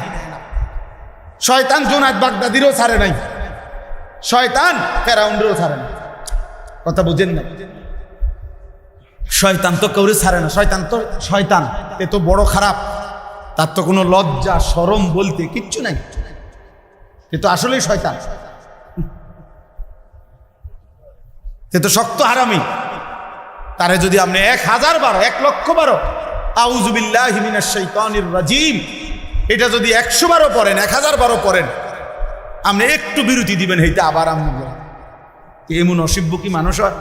শয়তান জুনায়েদ বাগদাদিরও ছাড়ে নাই, শয়তান ফেরাউনেরও ছাড়ে না। কথা বুঝেন না? শয়তান তো কাউরে ছাড়ে না, শয়তান তো শয়তান, এ তো বড় খারাপ, তার তো কোনো লজ্জা শরম বলতে কিচ্ছু নাই, এ তো আসলেই শয়তান, সে তো শক্ত হারামি। তারে যদি আপনি 1000 বার, 1,00,000 বার আউযু বিল্লাহি মিনাশ শাইতানির রাজিম, এটা যদি 100 বারও পড়েন, 1000 বারও পড়েন, আপনি একটু বিরতি দিবেন, এইটা আবার আপনি এমন অসভ্য কি মানুষ হয়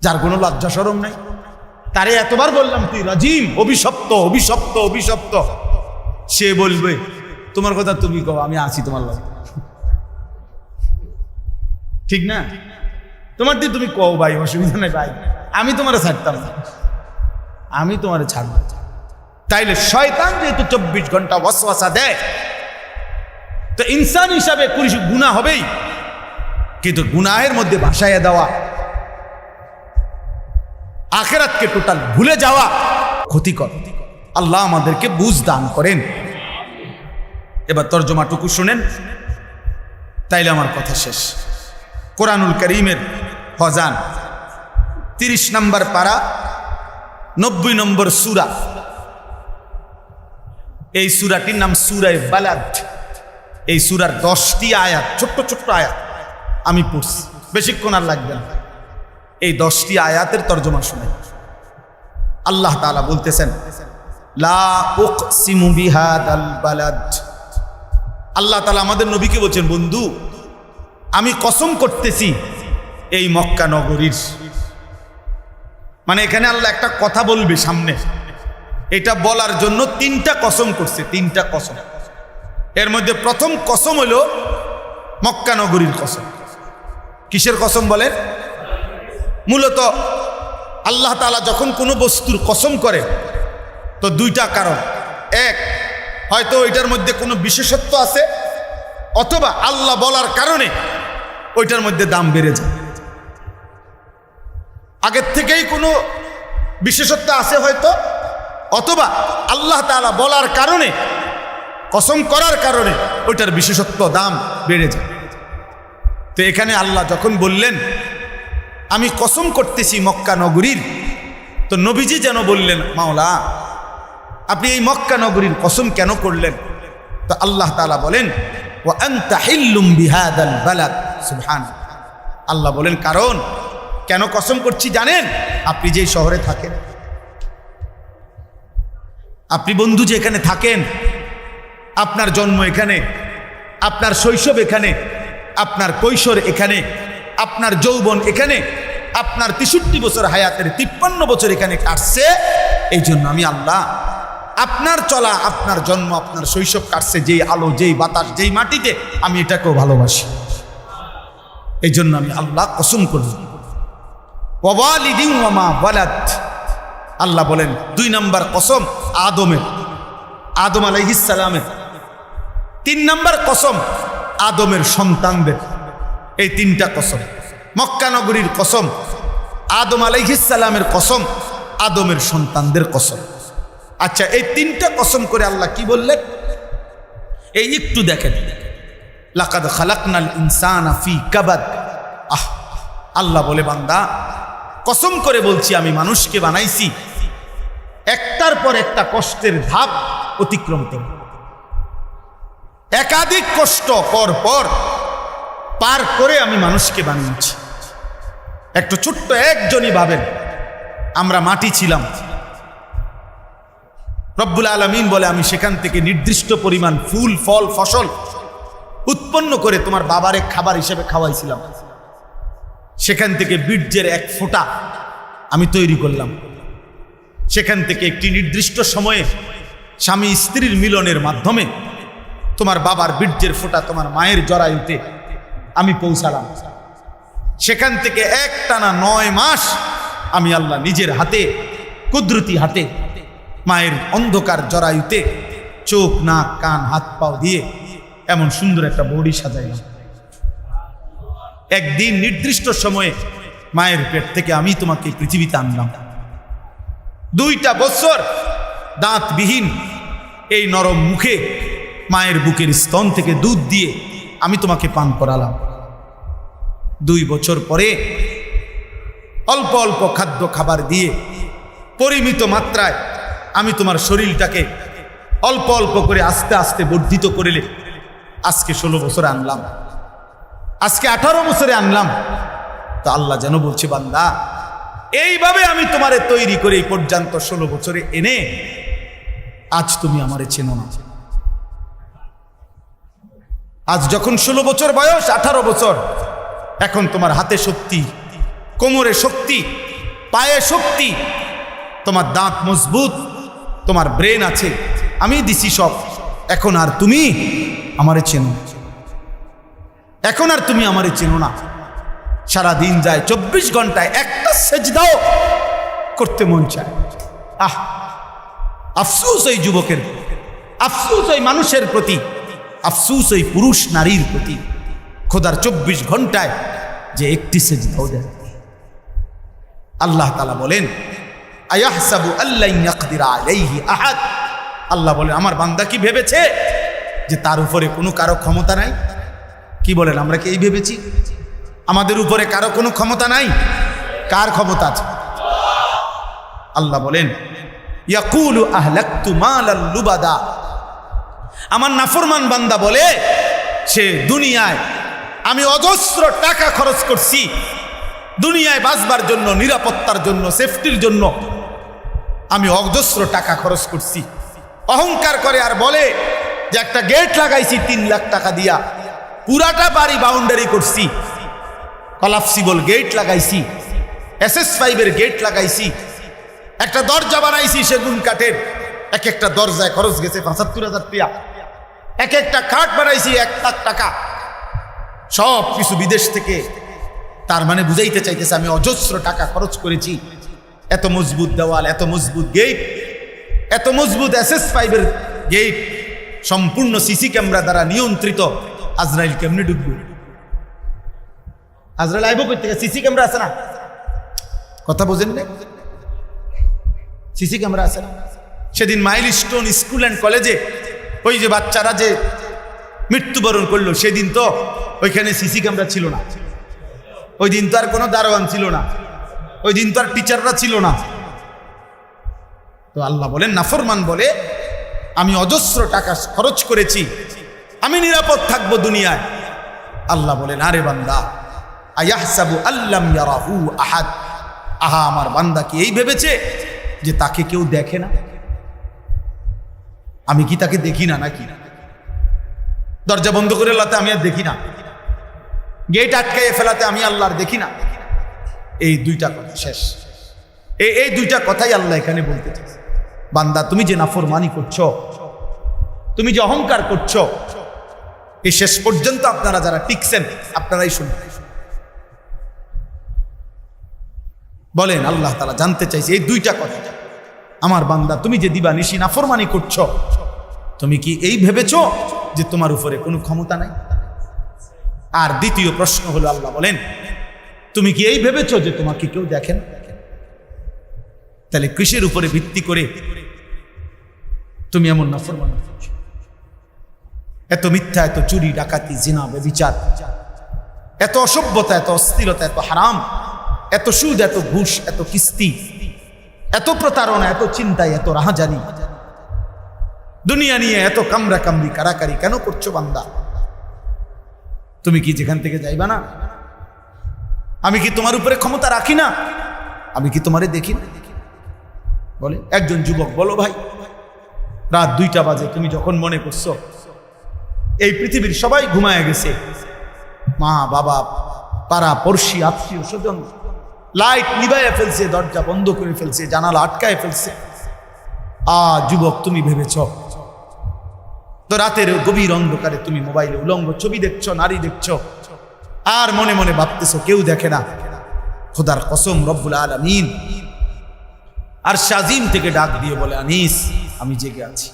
যার কোনো লজ্জা শরম নাই? তারে এতবার বললাম তুই রাজিম, অভিশপ্ত, অভিশপ্ত, অভিশপ্ত, সে বলবে তোমার কথা তুমি কও, আমি আছি তোমার লগে, ঠিক না? তোমার দিয়ে তুমি কও ভাই, অসুবিধা নেই ভাই, আমি তোমারে ছাড়তাম না, আমি তোমারে ছাড়ব। তাইলে শয়তান যেহেতু 24 ঘন্টা ওয়াসওয়াসা দেয়, তো ইনসান হিসাবে গুনাহ হবেই, কিন্তু গুনাহের মধ্যে ভাসাইয়া দেওয়া, আখিরাতকে টোটাল ভুলে যাওয়া ক্ষতিকর। আল্লাহ আমাদেরকে বুঝ দান করেন। এবার তর্জমাটুকু শুনেন, তাইলে আমার কথা শেষ। কোরআনুল কারীমের ফজান 30 নম্বর পারা 90 নম্বর সূরা। এই সূরাটির নাম সূরা বালাদ। এই সূরার 10টি আয়াত, ছোট্ট ছোট্ট আয়াত আমি পড়ছি, বেশিক্ষণ আর লাগবে না। এই 10টি আয়াতের তর্জমা শুনে আল্লাহ তাআলা বলতেছেন, লা উকসিমু বিহাদাল বালাদ। আল্লাহ তাআলা আমাদের নবীকে বলছেন, বন্ধু আমি কসম করতেছি এই মক্কা নগরীর। মানে এখানে আল্লাহ একটা কথা বলবে সামনে, এটা বলার জন্য 3টা কসম করছে, 3টা কসম। এর মধ্যে প্রথম কসম হলো মক্কা নগরীর কসম। কিসের কসম বলেন? মূলত আল্লাহ তাআলা যখন কোনো বস্তুর কসম করে তো 2টা কারণ। এক, হয়তো এটার মধ্যে কোনো বিশেষত্ব আছে, অথবা আল্লাহ বলার কারণে ওইটার মধ্যে দাম বেড়ে যায়। আগের থেকেই কোনো বিশেষত্ব আছে হয়তো, অথবা আল্লাহ তাআলা বলার কারণে, কসম করার কারণে ওইটার বিশেষত্ব, দাম বেড়ে যায়। তো এখানে আল্লাহ যখন বললেন আমি কসম করতেছি মক্কা নগরীর, তো নবীজি যেন বললেন, মাওলা আপনি এই মক্কা নগরীর কসম কেন করলেন? তো আল্লাহ তাআলা বলেন, ওয়া আনতা হিল্লুম বিহাদাল বালাদ। সুবহানাল্লাহ। আল্লাহ বলেন কারণ কেন কসম করছি জানেন? আপনি যেই শহরে থাকেন, আপনি বন্ধু যে এখানে থাকেন, আপনার জন্ম এখানে, আপনার শৈশব এখানে, আপনার কৈশোর এখানে, আপনার যৌবন এখানে, আপনার 63 বছর হায়াতের 53 বছর এখানে কাটছে। এই জন্য আমি আল্লাহ আপনার চলা, আপনার জন্ম, আপনার শৈশব কাটছে যেই আলো, যেই বাতাস, যেই মাটিতে, আমি এটাকেও ভালোবাসি। এই জন্য আমি আল্লাহ কসম করি। ওয়ালিদিন ওয়া মা ওয়ালাদ, আল্লাহ বলেন 2 নম্বর কসম আদমের, আদম আলাইহিস সালামের। 3 নম্বর কসম আদমের সন্তানদের। এই 3টা কসম, মক্কা নগরীর কসম, আদম আলাইহিস সালামের কসম, আদমের সন্তানদের কসম। আচ্ছা, এই 3টা কসম করে আল্লাহ কি বললেন? এই একটু দেখেন, লাকাদ খালাকনাল ইনসানা ফি কাবাদ। আল্লাহ বলে, বান্দা কসম করে বলছি, আমি মানুষকে বানাইছি একটার পর একটা কষ্টের ধাপ অতিক্রম করে, একাধিক কষ্ট পর পর পার করে আমি মানুষকে বানিয়েছি। একটু ছোট্ট একজনই ভাবেন, আমরা মাটি ছিলাম, রব্বুল আলামিন বলে আমি সেখান থেকে নির্দিষ্ট পরিমাণ ফুল ফল ফসল উৎপন্ন করে তোমার বাবারে খাবার হিসেবে খাওয়াইছিলাম। সেখান থেকে বীর্যের 1 ফোঁটা আমি তৈরি করলাম। সেখান থেকে একটি নির্দিষ্ট সময়ে স্বামী স্ত্রীর মিলনের মাধ্যমে তোমার বাবার বীর্যের ফোঁটা তোমার মায়ের জরায়ুতে আমি পৌঁছালাম। সেখান থেকে একটানা 9 মাস আমি আল্লাহ নিজের হাতে, কুদরতি হাতে মায়ের অন্ধকার জরায়ুতে চোখ, নাক, কান, হাত পাও দিয়ে এমন সুন্দর একটা বডি সাজাইলাম। একদিন নির্দিষ্ট সময়ে মায়ের পেট থেকে আমি তোমাকে পৃথিবীতে আনলাম। 2টা বছর দাঁতবিহীন এই নরম মুখে মায়ের বুকের স্তন থেকে দুধ দিয়ে আমি তোমাকে পান করালাম। 2 বছর পরে অল্প অল্প খাদ্য খাবার দিয়ে পরিমিত মাত্রায় আমি তোমার শরীরটাকে অল্প অল্প করে আস্তে আস্তে বর্ধিত করিলে আজকে 16 বছরে আনলাম, আজকে 18 বছরে আনলাম। তো আল্লাহ যেন বলছে, বান্দা এইভাবে আমি তোমারে তৈরি করে এই পর্যন্ত 16 বছরে এনে আজ তুমি আমারে চেনো না। আজ যখন 16 বছর বয়স, 18 বছর, এখন তোমার হাতে শক্তি, কোমরে শক্তি, পায়ে শক্তি, তোমার দাঁত মজবুত, তোমার ব্রেন আছে, আমি দিছি সব। এখন আর তুমি আমারে চেনো, এখন আর তুমি আমারে চেনো না। সারা দিন যায়, 24 ঘন্টায় একটা সেজদাও করতে মন চায়। আফসোস ওই যুবকের, আফসোস ওই মানুষের প্রতি, আফসোস ওই পুরুষ নারীর প্রতি, খোদার 24 ঘন্টায় যে একটি সেজদাও দেয়। আল্লাহ তাআলা বলেন, আয়াহসাবু আল্লান ইয়াকদিরা আলাইহি আহাদ। আল্লাহ বলেন, আমার বান্দা কি ভেবেছে যে তার উপরে কোনো কারো ক্ষমতা নাই? কি বলেন, আমরা কি এই ভেবেছি আমাদের উপরে কারো কোনো ক্ষমতা নাই? কার ক্ষমতা আছে? আল্লাহ বলেন, ইয়াকুলু আহলাকতু মালাল লুবাদা। আমার নাফরমান বান্দা বলে, সে দুনিয়ায় আমি অজস্র টাকা খরচ করছি, দুনিয়ায় বাঁচবার জন্য, নিরাপত্তার জন্য, সেফটির জন্য আমি অজস্র টাকা খরচ করছি। অহংকার করে আর বলে যে একটা গেট লাগাইছি 3 লাখ টাকা দিয়া, পুরাটা বাড়ি বাউন্ডারি করছি, কলাপসিবল গেট লাগাইছি, SS5-এর গেট লাগাইছি, একটা দরজা বানাইছি সেগুন কাঠের, এক একটা দরজায় খরচ গেছে 75,000 টাকা, এক একটা খাট বানাইছি 1 লাখ টাকা, সব কিছু বিদেশ থেকে। তার মানে বুঝাইতে চাইতেছে আমি অজস্র টাকা খরচ করেছি। এত মজবুত দেওয়াল, এত মজবুত গেট, এত মজবুত SS5-এর গেট, সম্পূর্ণ সিসি ক্যামেরা দ্বারা নিয়ন্ত্রিত। আজরাইল কেমনে ঢুকবে? আজরাইল আইব কই থেকে? সিসি ক্যামেরা আছে না? কথা বোঝেন না? সিসি ক্যামেরা আছে না? সেদিন মাইলস্টোন স্কুল অ্যান্ড কলেজে ওই যে বাচ্চারা যে মৃত্যুবরণ করলো, সেদিন তো ওইখানে সিসি ক্যামেরা ছিল না। ওই দিন তো আর কোনো দারোয়ান ছিল না, ওই দিন তো আর টিচাররা ছিল না। তো আল্লাহ বলেন, নাফরমান বলে আমি অজস্র টাকা খরচ করেছি, আমি নিরাপদ থাকবো দুনিয়ায়। আল্লাহ বলেন, আরে বান্দা, আয়াহসাবু আল্লাম ইয়ারাহু আহাদ। আহা, আমার বান্দা কি এই ভেবেছে যে তাকে কেউ দেখে না? আমি কি তাকে দেখি না নাকি? দরজা বন্ধ করে আল্লাহতে আমি আর দেখি না, গেট আটকাইয়ে ফেলাতে আমি আল্লাহর দেখি না। এই দুইটা কথা শেষ। এই দুইটা কথাই আল্লাহ এখানে বলতে চাই। বান্দা, তুমি যে নাফরমানি করছো, তুমি যে অহংকার করছো, এই শেষ পর্যন্ত আপনারা যারা টিকছেন আপনারাই শুনবেন। বলেন, আল্লাহ তাআলা জানতে চাইছে এই দুইটা কথা। আমার বান্দা, তুমি যে দিবানিশি নাফরমানি করছো, তুমি কি এই ভেবেছো যে তোমার উপরে কোনো ক্ষমতা নাই? আর দ্বিতীয় প্রশ্ন হলো, আল্লাহ বলেন, তুমি কি এই ভেবেছো যে তোমাকে কেউ দেখেন? তাহলে কিসের উপরে ভিত্তি করে তুমি এমন নাফরমানি করছো? এত মিথ্যা, এত চুরি, ডাকাতি, জিনা, ব্যভিচার, এত অসভ্যতা, এত অস্থিরতা, এত হারাম, এত সুদ, এত ঘুষ, এত কিস্তি, এত প্রতারণা, এত চিন্তায়, এত রাহাজানি, দুনিয়া নিয়ে এত কামরা কামড়ি কারাকারি কেন করছো বান্দা? তুমি কি যেখান থেকে যাইবা না? আমি কি তোমার উপরে ক্ষমতা রাখি না? আমি কি তোমারে দেখি না? বলে একজন যুবক, বলো ভাই, রাত 2টা বাজে, তুমি যখন মনে করছো এই পৃথিবীর সবাই ঘুমায় গেছে, মা বাবা পাড়া পড়শি আত্মীয় স্বজন লাইট নিভাইয়া ফেলছে, দরজা বন্ধ করে ফেলছে, জানালা আটকায় ফেলছে, যুবক তুমি ভেবেছ তো রাতের গভীর অন্ধকারে তুমি মোবাইলে উলঙ্গ ছবি দেখছো, নারী দেখছো, আর মনে মনে ভাবতেছো কেউ দেখে না। খোদার কসম, রব্বুল আলামিন আর শাজিম থেকে ডাক দিয়ে বলে, আনিস, আমি জেগে আছি,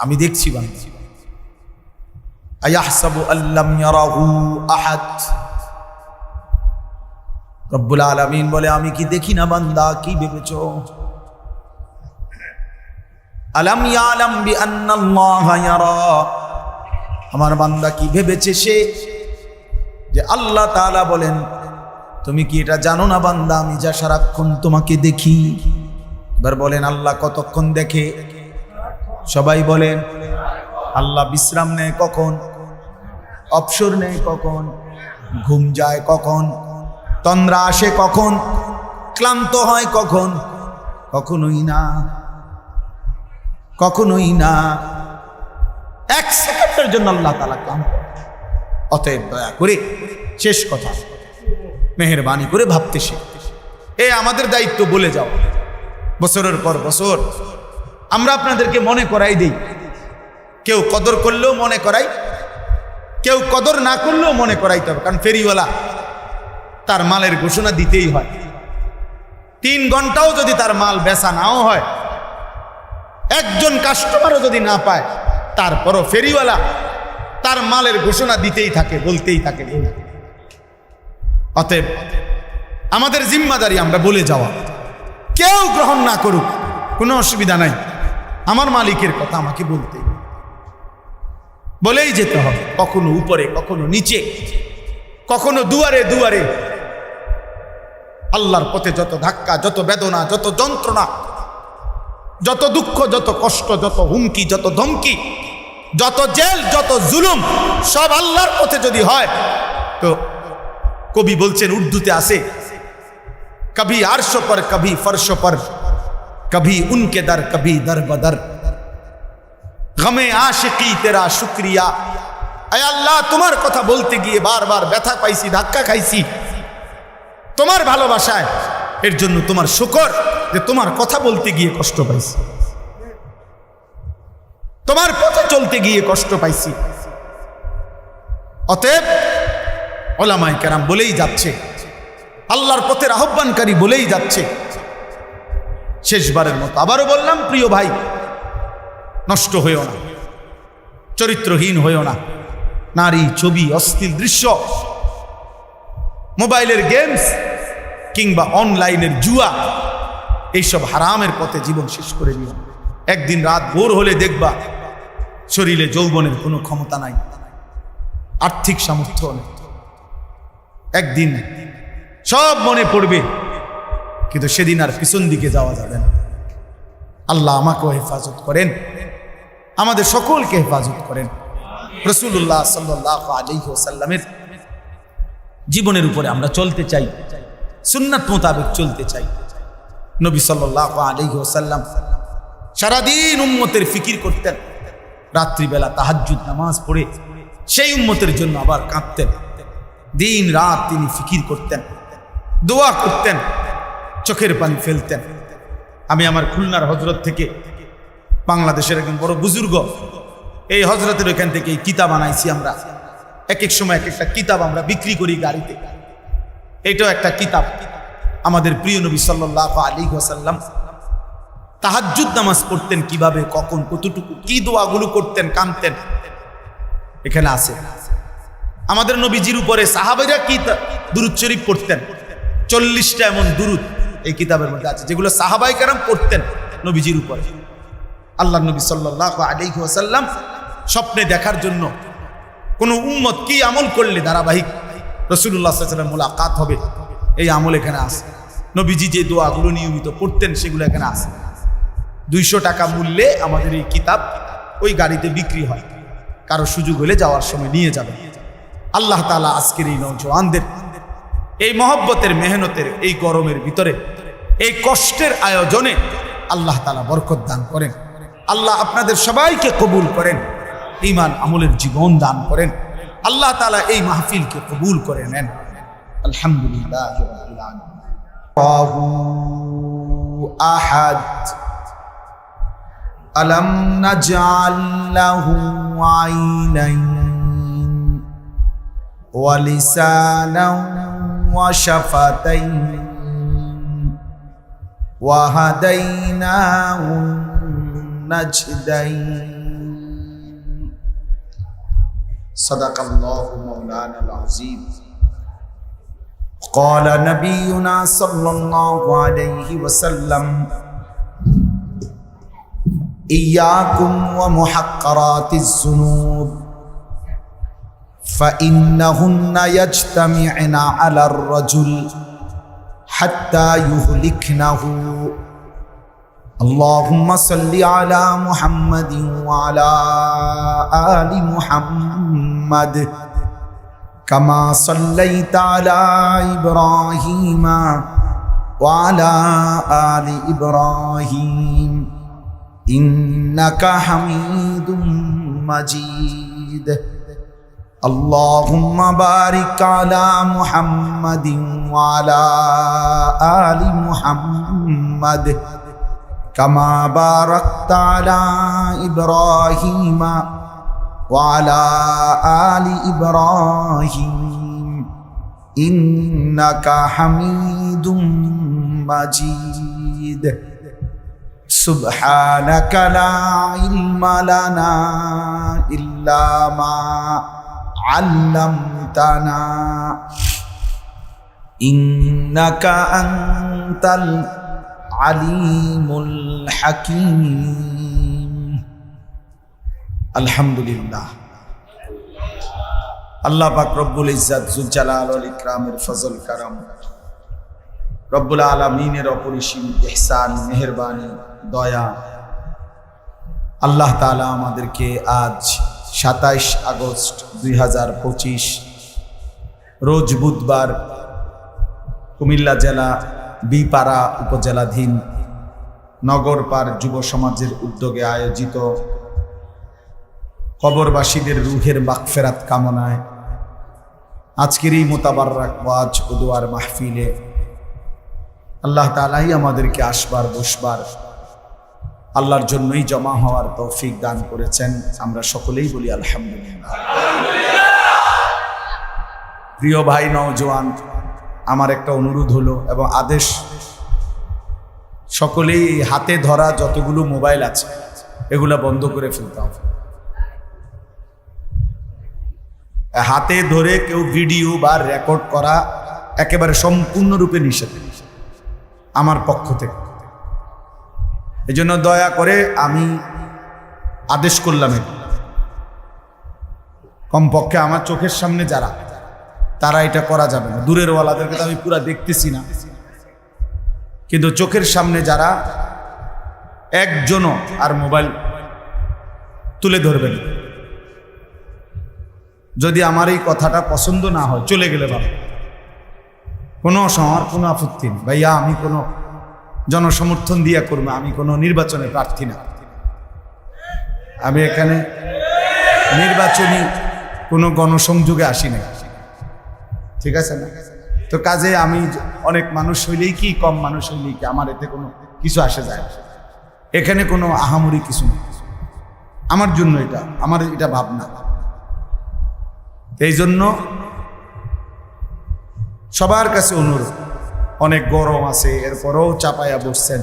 আমি দেখছি বান্দা। আয়াহসাবু আল্লাম ইয়ারাহু আহাদ। রব্বুল আলামিন বলে, আমি কি দেখি না বান্দা? কি ভেবেছো? আলাম ইয়ালাম বিআন্নাল্লাহা ইয়ারা। আমার বান্দা কি ভেবেছে সে যে আল্লাহ তাআলা বলেন, তুমি কি এটা জানো না বান্দা, আমি যা সারাক্ষণ তোমাকে দেখি? এবার বলেন, আল্লাহ কতক্ষণ দেখে? সবাই বলেন, আল্লাহ বিশ্রাম নেয় কখন? অবসর নেয় কখন? ঘুম যায় কখন? তন্দ্রা আসে কখন? ক্লান্ত হয় কখন? কখনোই না, কখনোই না। 1 সেকেন্ডের জন্য আল্লাহ তাআলা ক্লান্ত। অতএব দয়া করে, শেষ কথা, মেহেরবানি করে ভাবতে শিখ। আমাদের দায়িত্ব বলে যাও, বছরের পর বছর আমরা আপনাদেরকে মনে করাই দেই। কেউ কদর করলেও মনে করাই, কেউ কদর না করলেও মনে করাইতে হবে। কারণ ফেরিওয়ালা তার মালের ঘোষণা দিতেই হয়। 3 ঘন্টাও যদি তার মাল বেচা নাও হয়, একজন কাস্টমারও যদি না পায়, তারপরও ফেরিওয়ালা তার মালের ঘোষণা দিতেই থাকে, বলতেই থাকে। অতএব আমাদের জিম্মাদারি আমরা বলে যাওয়া। কেউ গ্রহণ না করুক, কোনো অসুবিধা নাই, আমার মালিকের কথা আমাকে বলতেই, বলেই যেতে হবে। কখনো উপরে, কখনো নিচে, কখনো দুয়ারে দুয়ারে। আল্লাহর পথে যত ধাক্কা, যত বেদনা, যত যন্ত্রণা, যত দুঃখ, যত কষ্ট, যত হুমকি, যত ধমকি, যত জেল, যত জুলুম, সব আল্লাহর পথে যদি হয়, তো কবি বলছেন, উর্দুতে আছে, কবি আরশ পর, কবি ফরশ পর, কবি উনকে দর, কবি দর বদর, গমে আশিকি তেরা শুক্রিয়া। আয় আল্লাহ, তোমার কথা বলতে গিয়ে বারবার ব্যথা পাইছি, ধাক্কা খাইছি, তোমার ভালোবাসায়, এর জন্য তোমার শুকর যে তোমার কথা বলতে গিয়ে কষ্ট পাইছি, তোমার পথে চলতে গিয়ে কষ্ট পাইছি। অতএব ওলামায়ে কেরাম বলেই যাচ্ছে, আল্লাহর পথের আহ্বানকারী বলেই যাচ্ছে, শেষবারের মতো আবারও বললাম, প্রিয় ভাই, নষ্ট হইও না, চরিত্রহীন হইও না। নারী, ছবি, অশ্লীল দৃশ্য, মোবাইলের গেমস কিংবা অনলাইনের জুয়া, এইসব হারামের পথে জীবন শেষ করে দিও। একদিন রাত ভোর হলে দেখবা শরীরে যৌবনের কোনো ক্ষমতা নাই, আর্থিক সামর্থ্য নেই। একদিন সব মনে পড়বে, কিন্তু সেদিন আর পিছন দিকে যাওয়া যাবে না। আল্লাহ আমাকেও হেফাজত করেন, আমাদের সকলকে হেফাজত করেন। রাসূলুল্লাহ সাল্লাল্লাহু আলাইহি ওয়াসাল্লামের জীবনের উপরে আমরা চলতে চাই, সুন্নাত মোতাবেক চলতে চাই। নবী সাল্লাল্লাহু আলাইহি ওয়াসাল্লাম সারাদিন উম্মতের ফিকির করতেন, রাত্রিবেলা তাহাজ্জুদ নামাজ পড়ে সেই উম্মতের জন্য আবার কাঁদতেন। দিন রাত তিনি ফিকির করতেন, দোয়া করতেন, চোখের পানি ফেলতেন। আমি আমার খুলনার হজরত থেকে, বাংলাদেশের একজন বড় বুজুর্গ, এই হজরতের ওইখান থেকে এই কিতাব আনাইছি আমরা। এক এক সময় এক একটা কিতাব আমরা বিক্রি করি গাড়িতে। এটাও একটা কিতাব। আমাদের প্রিয় নবী সাল্লাল্লাহু আলাইহি ওয়াসাল্লাম তাহাজ্জুদ নামাজ পড়তেন কিভাবে, কখন, কতটুকু, কি দোয়াগুলো করতেন, কাঁদতেন, এখানে আছে। আমাদের নবীজির উপরে সাহাবাইরা কি দুরূদ শরীফ পড়তেন, 40টা এমন দুরূদ এই কিতাবের মধ্যে আছে যেগুলো সাহাবায়ে কেরাম পড়তেন নবীজির উপরে। আল্লাহর নবী সাল্লাল্লাহু আলাইহি ওয়াসাল্লাম স্বপ্নে দেখার জন্য কোন উম্মত কি আমল করলে ধারাবাহিক রাসূলুল্লাহ সাল্লাল্লাহু আলাইহি ওয়াসাল্লাম মুলাকাত হবে, এই আমল এখানে আছে। নবীজি যে দোয়াগুলো নিয়মিত পড়তেন সেগুলো এখানে আছে। 200 টাকা মূল্যে আমাদের এই কিতাব ওই গাড়িতে বিক্রি হয়, কারো সুযোগ হলে যাওয়ার সময় নিয়ে যাবে। আল্লাহ তাআলা আজকের এই নওজওয়ানদের এই মহব্বতের মেহনতের এই গরমের ভিতরে এই কষ্টের আয়োজনে আল্লাহ তাআলা বরকত দান করেন। আল্লাহ আপনাদের সবাইকে কবুল করেন, ঈমান আমলের জীবন দান করেন। আল্লাহ তাআলা এই মাহফিলকে কবুল করে নেন। আলহামদুলিল্লাহ রাব্বিল আলামিন। আল্লাহু আহাদ আলাম নাজআল লাহু আইনাইন ওয়া লিসানান ওয়া শাফাতাইন ওয়া হাদাইনাহু নাজদাইন। সাদাকাল্লাহু মাওলানাল আযীম। قال نبينا صلى الله عليه وسلم إياكم ومحقرات الذنوب فإنهن يجتمعن على الرجل حتى يهلكنه اللهم صل على محمد وعلى آل محمد كما صليت على إبراهيم وعلى آل إبراهيم إنك حميد مجيد اللهم بارك على محمد وعلى آل محمد كما باركت على إبراهيم وعلى آل إبراهيم إنك حميد مجيد سبحانك لا علم لنا إلا ما علمتنا إنك أنت العليم الحكيم আলহামদুলিল্লাহ। আল্লাহ পাক রব্বুল ইজ্জাত যুল জালাল ওয়াল ইকরামের ফজল কারাম, রব্বুল আলামিনের অপরিসীম ইহসান, মেহেরবানি, দয়া, আল্লাহ তাআলা আমাদেরকে আজ 27 আগস্ট 2025 রোজ বুধবার কুমিল্লা জেলা বিপাড়া উপজেলাধীন নগরপাড় যুব সমাজের উদ্যোগে আয়োজিত কবরবাসীদের রুহের মাগফিরাত কামনায় আজকের এই মোতাবারক ওয়াজ ও দোয়ার মাহফিলে আল্লাহ তাআলাই আমাদেরকে আসবার বসবার, আল্লাহর জন্যই জমা হওয়ার তৌফিক দান করেছেন। আমরা সকলেই বলি আলহামদুলিল্লাহ। প্রিয় ভাই নওজোয়ান, আমার একটা অনুরোধ হলো এবং আদেশ, সকলেই হাতে ধরা যতগুলো মোবাইল আছে এগুলা বন্ধ করে ফেলতে হবে। হাতে ধরে কেউ ভিডিও বা রেকর্ড করা একেবারে সম্পূর্ণরূপে নিষেধ আমার পক্ষ থেকে। এই জন্য দয়া করে আমি আদেশ করলাম, কমপক্ষে আমার চোখের সামনে যারা, তারা এটা করা যাবে না। দূরের ওয়ালাদেরকে তো আমি পুরা দেখতেছি না, কিন্তু চোখের সামনে যারা, একজনও আর মোবাইল তুলে ধরবেন। যদি আমার এই কথাটা পছন্দ না হয় চলে গেলে ভালো, কোনো সময় কোনো আপত্তি নেই ভাইয়া, আমি কোনো জনসমর্থন দিয়া করবো, আমি কোনো নির্বাচনে প্রার্থী না। আমি এখানে নির্বাচনী কোনো গণসংযোগে আসি না, ঠিক আছে না? তো কাজে আমি অনেক মানুষ হইলেই কি কম মানুষ হইলেই কি আমার এতে কোনো কিছু আসে যায় না। এখানে কোনো আহামরি কিছু নেই আমার জন্য, আমার এটা ভাবনা। এই জন্য সবার কাছে অনুরোধ, অনেক গরম আছে এরপরেও চাপাইয়া বসছেন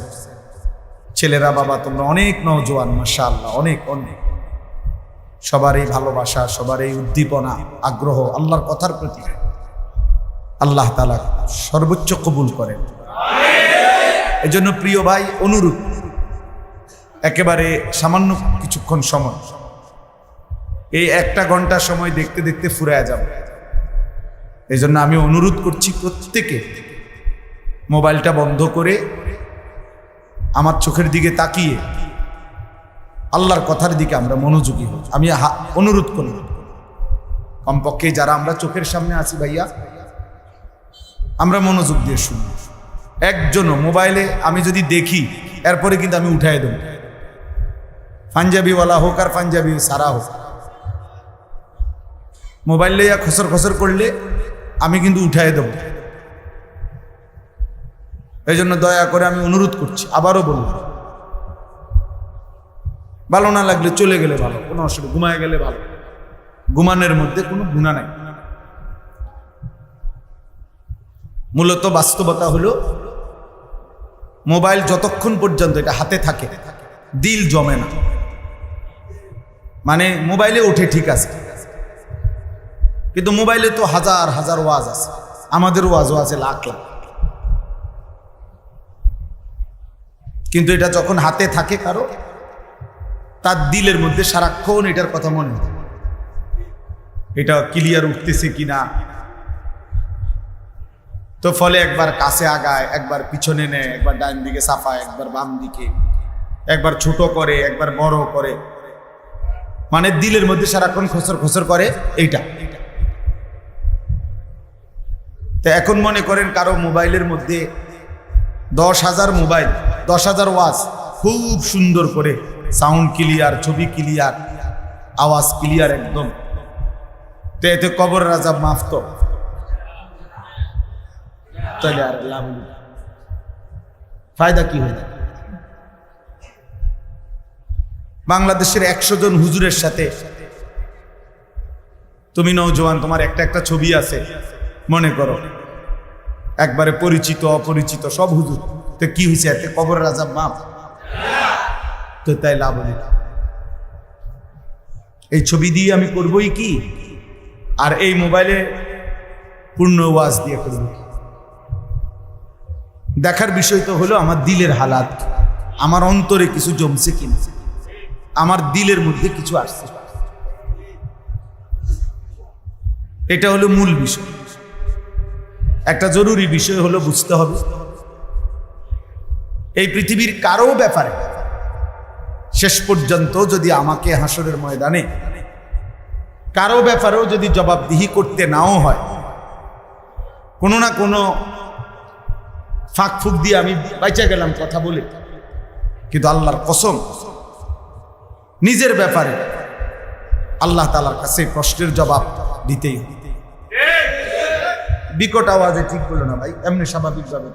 ছেলেরা, বাবা তোমরা অনেক নওজোয়ান মাশাআল্লাহ, অনেক অনেক, সবার এই ভালোবাসা, সবার এই উদ্দীপনা, আগ্রহ আল্লাহর কথার প্রতি আল্লাহ তাআলা সর্বোচ্চ কবুল করেন। এই জন্য প্রিয় ভাই অনুরোধ, একেবারে সামান্য কিছুক্ষণ সময়, এই 1 ঘন্টা সময় দেখতে দেখতে ফুরায় যাবে। এই জন্য আমি অনুরোধ করছি প্রত্যেকে মোবাইলটা বন্ধ করে আমার চোখের দিকে তাকিয়ে আল্লাহর কথার দিকে আমরা মনোযোগী হই। আমি অনুরোধ করি কমপক্ষে যারা আমরা চোখের সামনে আছি ভাইয়া, আমরা মনোযোগ দিয়ে শুনি। একজনও মোবাইলে আমি যদি দেখি এরপরে কিন্তু আমি উঠাই দেব, পাঞ্জাবিওয়ালা হোক আর পাঞ্জাবি সারা হোক, মোবাইল লইয়া খসর খসর করলে আমি কিন্তু উঠাই দেব। এই জন্য দয়া করে আমি অনুরোধ করছি, আবারও বলব, ভালো না লাগলে চলে গেলে ভালো, কোনো অসুবিধা, ঘুমায় গেলে ভালো, ঘুমানোর মধ্যে কোনো গুনাহ নাই। মূলত বাস্তবতা হলো মোবাইল যতক্ষণ পর্যন্ত এটা হাতে থাকে দিল জমে না। মানে মোবাইলে ওঠে ঠিক আছে, কিন্তু মোবাইলে তো হাজার হাজার ওয়াজ আছে, আমাদের ওয়াজও আছে লাখ লাখ, কিন্তু এটা যখন হাতে থাকে কারো, তার দিলের মধ্যে সারাক্ষণ এটার কথা মনে হয়, এটা ক্লিয়ার উঠতেছে কিনা। তো ফলে একবার কাছে আগায়, একবার পিছনে নেয়, একবার ডান দিকে সাফায়, একবার বাম দিকে, একবার ছোট করে, একবার বড় করে, মানে দিলের মধ্যে সারাক্ষণ খসর খসর করে এইটা। তো এখন মনে করেন কারো মোবাইলের মধ্যে 10,000 মোবাইল, 10,000 ওয়াজ, খুব সুন্দর করে সাউন্ড ক্লিয়ার, ছবি ক্লিয়ার, আওয়াজ ক্লিয়ার একদম। তো এতে কবরের আযাব মাফ তো, তাহলে আর লাভ ফায়দা কি হয়? বাংলাদেশের 100 জন হুজুরের সাথে তুমি নওজোয়ান, তোমার একটা ছবি আছে, মনে করো একবারে পরিচিত অপরিচিত সব হুজুর, তো কি হয়েছে? এতে কবরের আযাব মাফ তো, তাই লাভ নেই। এই ছবি দিয়ে আমি করবই কি, আর এই মোবাইলে পূর্ণ ওয়াজ দিয়ে করব কি? দেখার বিষয় তো হলো আমার দিলের হালাত, আমার অন্তরে কিছু জমছে কিনা, আমার দিলের মধ্যে কিছু আসছে, এটা হলো মূল বিষয়। একটা জরুরি বিষয় হলো বুঝতে হবে, এই পৃথিবীর কারো ব্যাপারে শেষ পর্যন্ত যদি আমাকে হাসরের ময়দানে কারো ব্যাপারেও যদি জবাবদিহি করতে নাও হয়, কোনো না কোনো ফাঁক ফুক দিয়ে আমি বাইচা গেলাম কথা বলে, কিন্তু আল্লাহর কসম নিজের ব্যাপারে আল্লাহ তাআলার কাছে প্রশ্নের জবাব দিতেই হবে। বিকট আওয়াজে ঠিক বলো না ভাই, এমনি স্বাভাবিকভাবে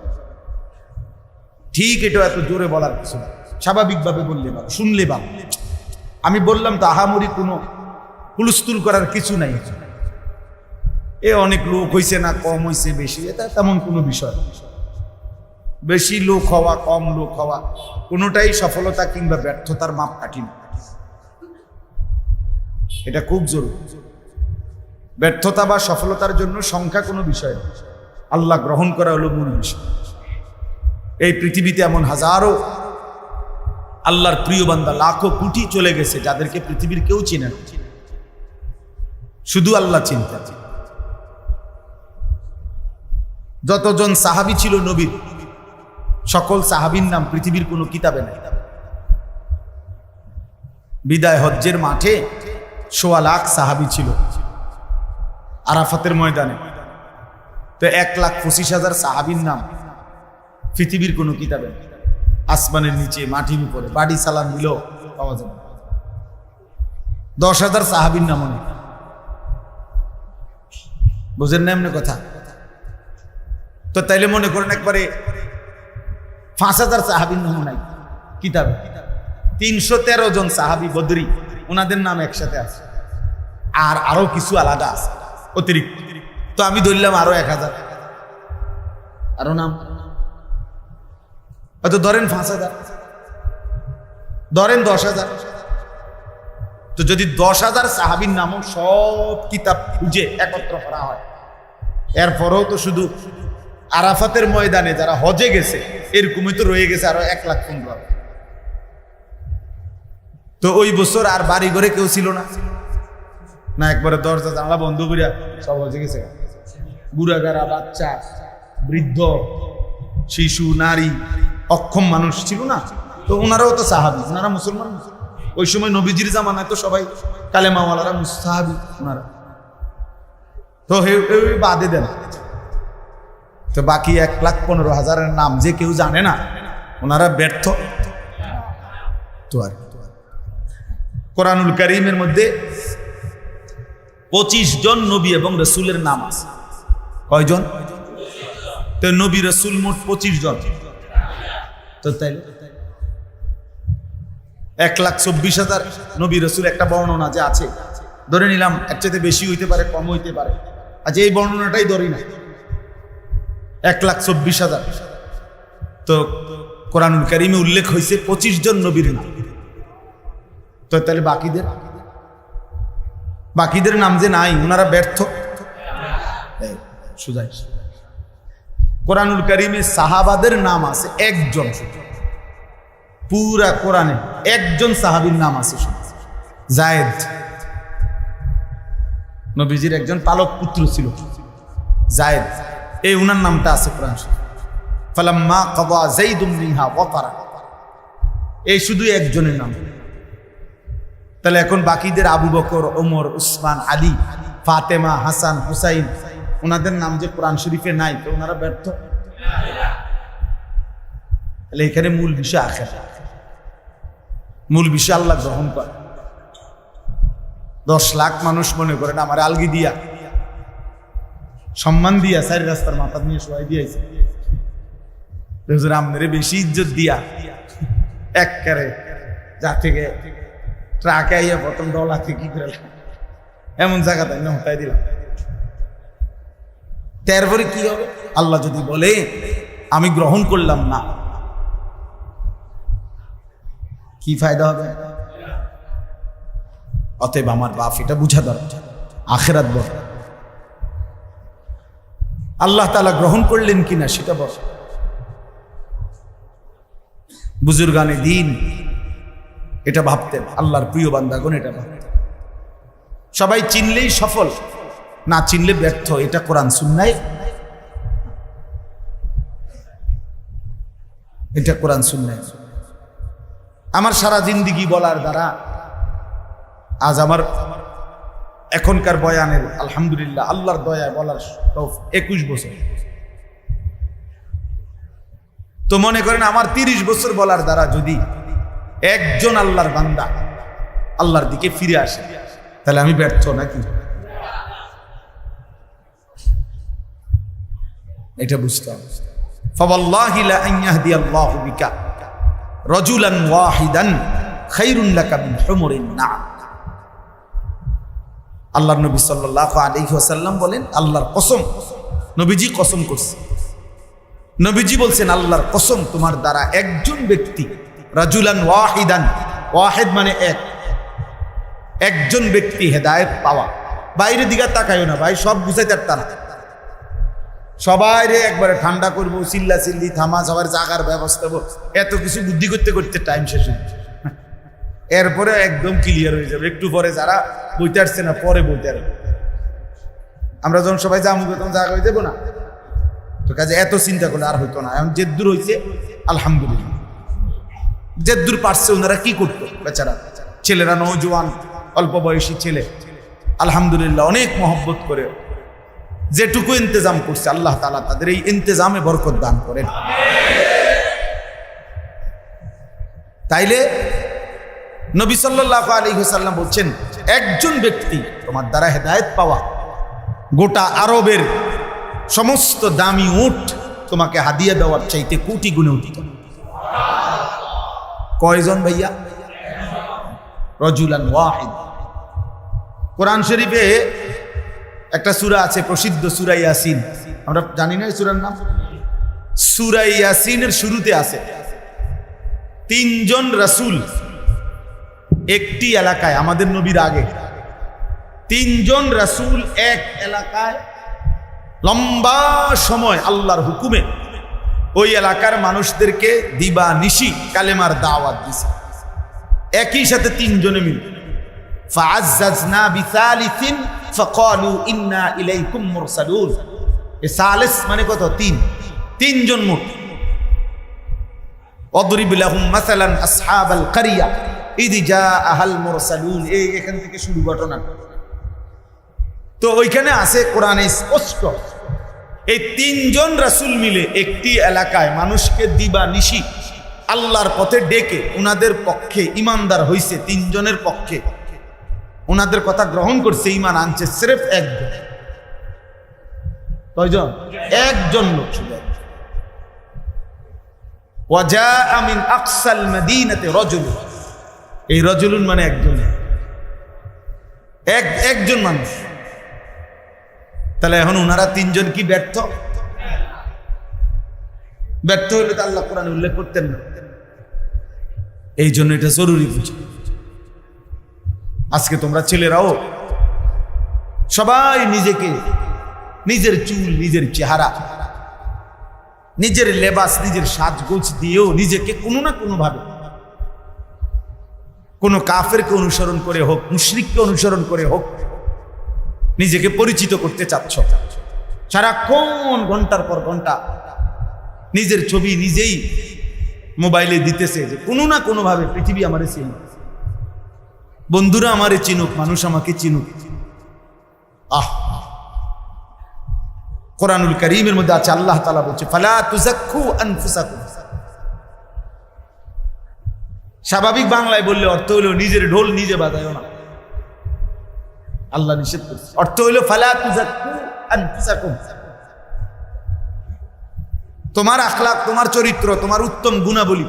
ঠিক, এটা এত জোরে বলার কিছু না, স্বাভাবিকভাবে বললে ভালো, শুনলে ভালো। আমি বললাম তো আহামরি কোনো হুলস্থুল করার কিছু নাই। এ অনেক লোক হয়েছে না, কম হয়েছে বেশি, এটা তেমন কোনো বিষয়। বেশি লোক হওয়া কম লোক হওয়া কোনোটাই সফলতা কিংবা ব্যর্থতার মাপকাঠি না, এটা খুব জরুরি। ব্যর্থতা বা সফলতার জন্য সংখ্যা কোনো বিষয় না, আল্লাহ গ্রহণ করা হলো মূল বিষয়। এই পৃথিবীতে এমন হাজারো আল্লাহর প্রিয় বান্দা, লাখো কোটি চলে গেছে, যাদেরকে পৃথিবীর কেউ চিনে না, শুধু আল্লাহ চিন্তা। যতজন সাহাবী ছিল নবীর, সকল সাহাবীর নাম পৃথিবীর কোনো কিতাবে নাই। বিদায় হজ্জের মাঠে 1.25 লাখ সাহাবী ছিল আরাফাতের ময়দানে, তো 1,25,000 সাহাবীর নাম পৃথিবীর কোনো কিতাবে নেই। আসমানের নিচে মাটির উপরে বাড়ি সালাম দিল পাওয়া যাবে 10,000 সাহাবীর নাম নেই বুঝেন না এমনি কথা তো তাইলে মনে করেন একবারে 5,000 সাহাবীর নাম নাই কিতাবে 313 জন সাহাবী বদরি ওনাদের নাম একসাথে আছে আর আরো কিছু আলাদা আছে অতিরিক্ত তো আমি ধরলাম আরো 1,000 আরো নাম হয়তো ধরেন 5,000 ধরেন 10,000 তো যদি 10,000 সাহাবীর নামও সব কিতাব খুঁজে একত্র করা হয় এরপরেও তো শুধু আরাফাতের ময়দানে যারা হজে গেছে এরকমই তো রয়ে গেছে আরো 1,15,000 তো ওই বছর আর বাড়ি ঘরে কেউ ছিল না না একবারে দরজা জানলা বন্ধ করিয়া সব হজে গেছে বুড়াগারা বাচ্চা বৃদ্ধ শিশু নারী অক্ষম মানুষ ছিল না তো ওনারাও তো সাহাবী ওনারা মুসলমান ওই সময় নবীজির জামানায় তো সবাই কালেমাওয়ালারা মুস্তাহাবী ওনারা তো বাদে দেন তো বাকি 1,15,000 নাম যে কেউ জানে না ওনারা ব্যর্থ তো আর কোরআনুল কারীমের মধ্যে 25 জন নবী এবং রাসূলের নাম আছে কয়জন তো নবী রাসূল মোট 25 জন তো তাই 1,24,000 নবী রাসূল একটা বর্ণনা যে আছে ধরে নিলাম এর চাইতে বেশি হইতে পারে কম হইতে পারে আজ এই বর্ণনাটাই ধরি না 1,24,000 তো কোরআনুল কারীমে উল্লেখ হয়েছে 25 জন নবীর নাম তো তাহলে বাকিদের নাম যে নাই ওনারা ব্যর্থ সুজাই কোরআনুল কারীমে সাহাবাদের নাম আছে একজন পুরা কোরআনে একজন সাহাবীর নাম আছে যায়েদ নবীজির একজন পালক পুত্র ছিল যায়েদ এই উনার নামটা আছে কোরআন ফালাম্মা কাদা যাইদুম মিনহা ওয়াতারা এই শুধু একজনের নাম তাহলে এখন বাকিদের আবু বকর ওমর উসমান আলী ফাতেমা হাসান হুসাইন ওনাদের নাম যে কোরআন শরীফে নাই তো ওনারা ব্যর্থ তাহলে এখানে মূল বিষয় আখিরাত মূল বিষয় আল্লাহ গ্রহণ করে 10 লাখ মানুষ মনে করেন আমার আলগি দিয়া সম্মান দিয়া 4 রাস্তার মাথা নিয়ে শোয়াই দিয়েছে আপনারে বেশি ইজ্জত দিয়া একবারে যা থেকে ট্রাকে আইয়া প্রথম ডলাতে কি করে এমন জায়গা তাই না হটাই দিলাম তারপরে কি হবে আল্লাহ যদি বলে আমি গ্রহণ করলাম না কি ফায়দা হবে অতএব আমার বাপ এটা বুঝা দরকার আখিরাত বড় আল্লাহ তাআলা গ্রহণ করলেন কিনা সেটা বড় বুজুর্গানে দিন এটা ভাবতেন আল্লাহর প্রিয় বান্দাগণ এটা ভাবতেন সবাই চিনলেই সফল না চিনলে ব্যর্থ এটা কোরআন সুন্নায় এটা কোরআন সুন্নায় আমার সারা জিন্দেগি বলার দ্বারা আজ আমার এখনকার বয়ানের আলহামদুলিল্লাহ আল্লাহর দয়ায় বলার 21 বছর তো মনে করেন আমার 30 বছর বলার দ্বারা যদি একজন আল্লাহর বান্দা আল্লাহর দিকে ফিরে আসে তাহলে আমি ব্যর্থ নাকি এটা বুঝতে হবে ফাওয়াল্লাহি লা আন ইয়াহদিয়াল্লাহু বিকা রাজুলান ওয়াহিদান খায়রুন লাকা মিন হুমুরিন না'ম আল্লাহর নবী সাল্লাল্লাহু আলাইহি ওয়াসাল্লাম বলেন আল্লাহর কসম নবীজি কসম করছে নবীজি বলছেন আল্লাহর কসম তোমার দ্বারা একজন ব্যক্তি রাজুলান ওয়াহিদান ওয়াহিদ মানে একজন ব্যক্তি হেদায়েত পাওয়া বাইরের দিকে তাকায়ও না ভাই সব বুঝাইতে পারতা না সবাই রে একবারে ঠান্ডা করবো চিল্লা চিল্লি থামা সবার জাগার ব্যবস্থা এত কিছু বুদ্ধি করতে করতে টাইম শেষ হয়ে এরপরে একদম ক্লিয়ার হয়ে যাবে একটু পরে যারা বইতে আসছে না পরে বইতে আসবে আমরা যখন সবাই যাবো তখন জায়গা হয়ে যাবো না তো কাজে এত চিন্তা করলে আর হইতো না এখন যেদূর হয়েছে আলহামদুলিল্লাহ যেদূর পারছে ওনারা কি করতো বেচারা ছেলেরা নওজোয়ান অল্প বয়সী ছেলে আলহামদুলিল্লাহ অনেক মহব্বত করে যেটুকু ইন্তজাম করছে আল্লাহ তাআলা তাদের এই ইন্তজামে বরকত দান করেন তাইলে নবী সাল্লাল্লাহু আলাইহি ওয়াসাল্লাম বলছেন, একজন ব্যক্তি তোমার দ্বারা হেদায়েত পাওয়া গোটা আরবের সমস্ত দামি উট তোমাকে হাদিয়া দেওয়ার চাইতে কোটি গুণে উত্তম। কয়জন ভাইয়া? রজুলান ওয়াহিদ। কোরআন শরীফে একটা সূরা আছে, প্রসিদ্ধ সূরা ইয়াসিন। আমরা জানি না এই সূরার নাম? সূরা ইয়াসিনের শুরুতে আছে তিনজন রাসূল একটি এলাকায়, আমাদের নবীর আগে তিনজন রাসূল এক এলাকায় লম্বা সময় আল্লাহর হুকুমে ওই এলাকার মানুষদেরকে দিবা নিশি কালেমার দাওয়াত দিছে, একই সাথে তিনজনে মিলে। ফাআজ্জাজনা বিসালিসিন ফাকালু ইন্না ইলাইকুম মুরসালুন। এই সালিস মানে কত? তিনজন মোট। অদরিব লাহুম মাসালান আসহাবাল কারিয়া ইদ জাআহাল মুরসালুন। এই এখান থেকে শুরু ঘটনা। তো ওইখানে আছে কোরআনে স্পষ্ট, এই তিনজন রাসূল মিলে একটি এলাকায় মানুষকে দিবা নিশি আল্লাহর পথে ডেকে উনাদের পক্ষে ইমানদার হইছে, তিনজনের পক্ষে উনাদের কথা গ্রহণ করছে, ইমান আনছে সির্ফ একজন। কয়জন? একজন লোক শুধু। ওয়াজাআ মিন আকসাল মাদিনাতি রাজুল। এই রাজুলুন মানে একজন, একজন মানুষ। তাহলে এখন উনারা তিনজন কি ব্যর্থ? ব্যর্থ হইলে তো আল্লাহ কোরআনে উল্লেখ করতেন না। এই জন্য এটা জরুরি বুঝো। আজকে তোমরা ছেলেরাও সবাই নিজেকে, নিজের চুল, নিজের চেহারা, নিজের লেবাস, নিজের সাজগোজ দিয়েও নিজেকে কোনো না কোনো ভাবে কোনো কাফেরকে অনুসরণ করে হোক, মুশরিককে অনুসরণ করে হোক, নিজেকে পরিচিত করতে চাচ্ছ। সারাক্ষণ ঘন্টার পর ঘন্টা নিজের ছবি নিজেই মোবাইলে দিতেছে যে কোনো না কোনো ভাবে পৃথিবী আমারে চিনুক, বন্ধুরা আমারে চিনুক, মানুষ আমাকে চিনুক। কোরআনুল কারীমের মধ্যে আছে, আল্লাহ তাআলা বলছে ফালা তুযাক্কু আনফুসাকুম। স্বাভাবিক বাংলায় বললে অর্থ হলো নিজের ঢোল নিজে বাজায়ও না, আল্লাহ নিষেধ করছে। অর্থ হলো ফালা তুযাক্কু আনফুসাকুম। তোমার আখলাক, তোমার চরিত্র, তোমার উত্তম গুণাবলী,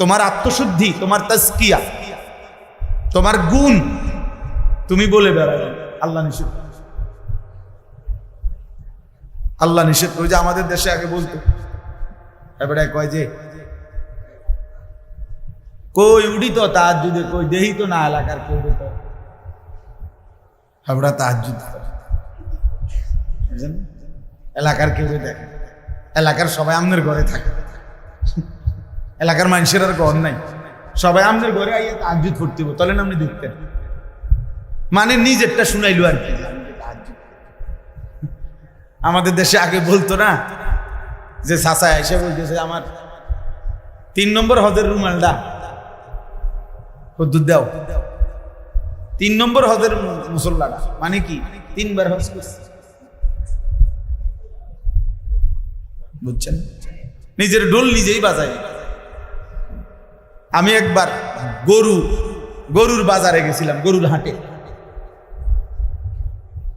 তোমার আত্মশুদ্ধি, তোমার তাজকিয়া, তোমার গুণ তুমি বলে বেড়াও, আল্লাহ নিষেধ। আল্লাহ নিষেধ করে। যে আমাদের দেশে আগে বলতো, এবারে কয় যে কই উঠি তো তাহাজ্জুদে, কই দেহি তো না এলাকার কেউ তো আমরা তাহাজ্জুদ এলাকার কেউ দেখে, এলাকার সবাই আমনের ঘরে থাকে, এলাকার মানুষের আর ঘর নাই, সবাই আমনের ঘরে আইয়া তাহাজ্জুদ করতে হবে, তাহলে আপনি দেখতেন। মানে নিজেরটা শুনাইলো আর কি। আমাদের দেশে আগে বলতো না যে চাচা এসে বলতেছে আমার 3 নম্বর হজের রুমালটা দুধ দাও, 3 নম্বর হজের মুসল্লাটা, মানে কি 3 বার হজ করছে, বুঝছেন? নিজের ঢোল নিজেই বাজায়। আমি একবার গরুর বাজারে গেছিলাম, গরুর হাটে,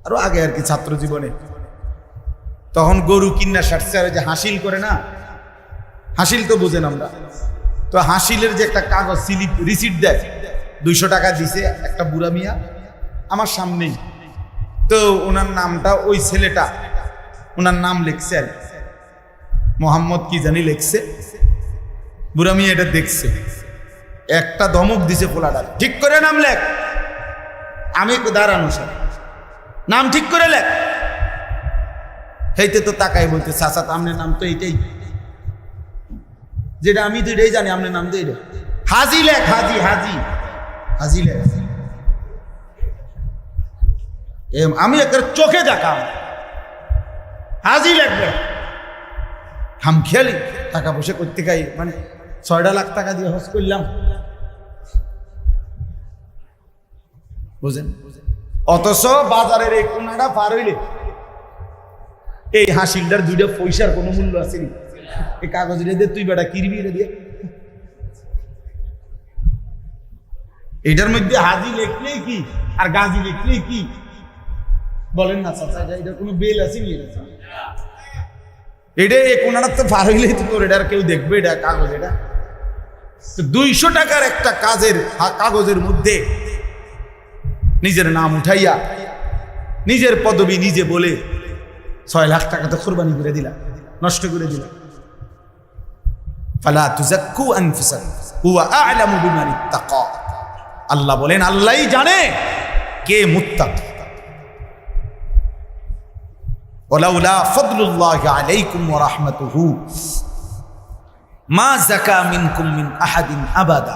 আরো আগে আর কি ছাত্র জীবনে। তখন গরু কিন্না সারছে, আর যে হাসিল করে না, হাসিল তো বুঝেন আমরা, তো হাসিলের যে একটা কাগজ স্লিপ রিসিট দেয়, 200 টাকা দিছে একটা বুড়া মিয়া আমার সামনেই। তো ওনার নামটা, ওই ছেলেটা ওনার নাম লিখছে আর মোহাম্মদ কি জানি লিখছে। বুড়া মিয়া এটা দেখছে, একটা ধমক দিছে পোলাটা, ঠিক করে নাম লেখ। আমি দাঁড়ানো স্যার, নাম ঠিক করে লেখ। হেইতে তো তাকাই বলতে, চাচা তো আপনার নাম তো এইটাই, যেটা আমি তো এটাই জানি, আপনার নাম তো এটা। হাজি লেখ, হাজি হাজি হাজি লেখ। আমি একটা চোখে দেখাম, হাজি লেখবে। হাম খেয়ালি টাকা পয়সা করতে খাই, মানে 6 লাখ টাকা দিয়ে হজ করলাম, বুঝেন? অথচ বাজারের এই কোনাটা পার হইলে এই হাসিলটার 2টা পয়সার কোনো মূল্য আছে? এই কাগজ রেদে তুই বেটা কিরবি রে দিয়ে এটার মধ্যে হাজি লিখলেই কি আর গাজী লিখলেই কি বলেন না চাচা, এটা কোনো বেল আছে নি? এটা কোনাটা তো পার হইলেই তো তোর এটা আর কেউ দেখবে, এটা কাগজ, এটা 200 টাকার একটা কাগজের মধ্যে নিজের নাম উঠাইয়া নিজের পদবি নিজে বলে 6 লাখ টাকা তো কোরবানি করে দিলাম, নষ্ট করে দিলাম। ফালা তুযাক্কু আনফুসাকুম হুয়া আ'লামু বিমান ইত্তাকা। আল্লাহ বলেন আল্লাহই জানে কে মুত্তাকি। ওয়ালাউলা ফাদলুল্লাহি আলাইকুম ওয়া রাহমাতুহু মা যাকা মিনকুম মিন আহাদিন আবাদা।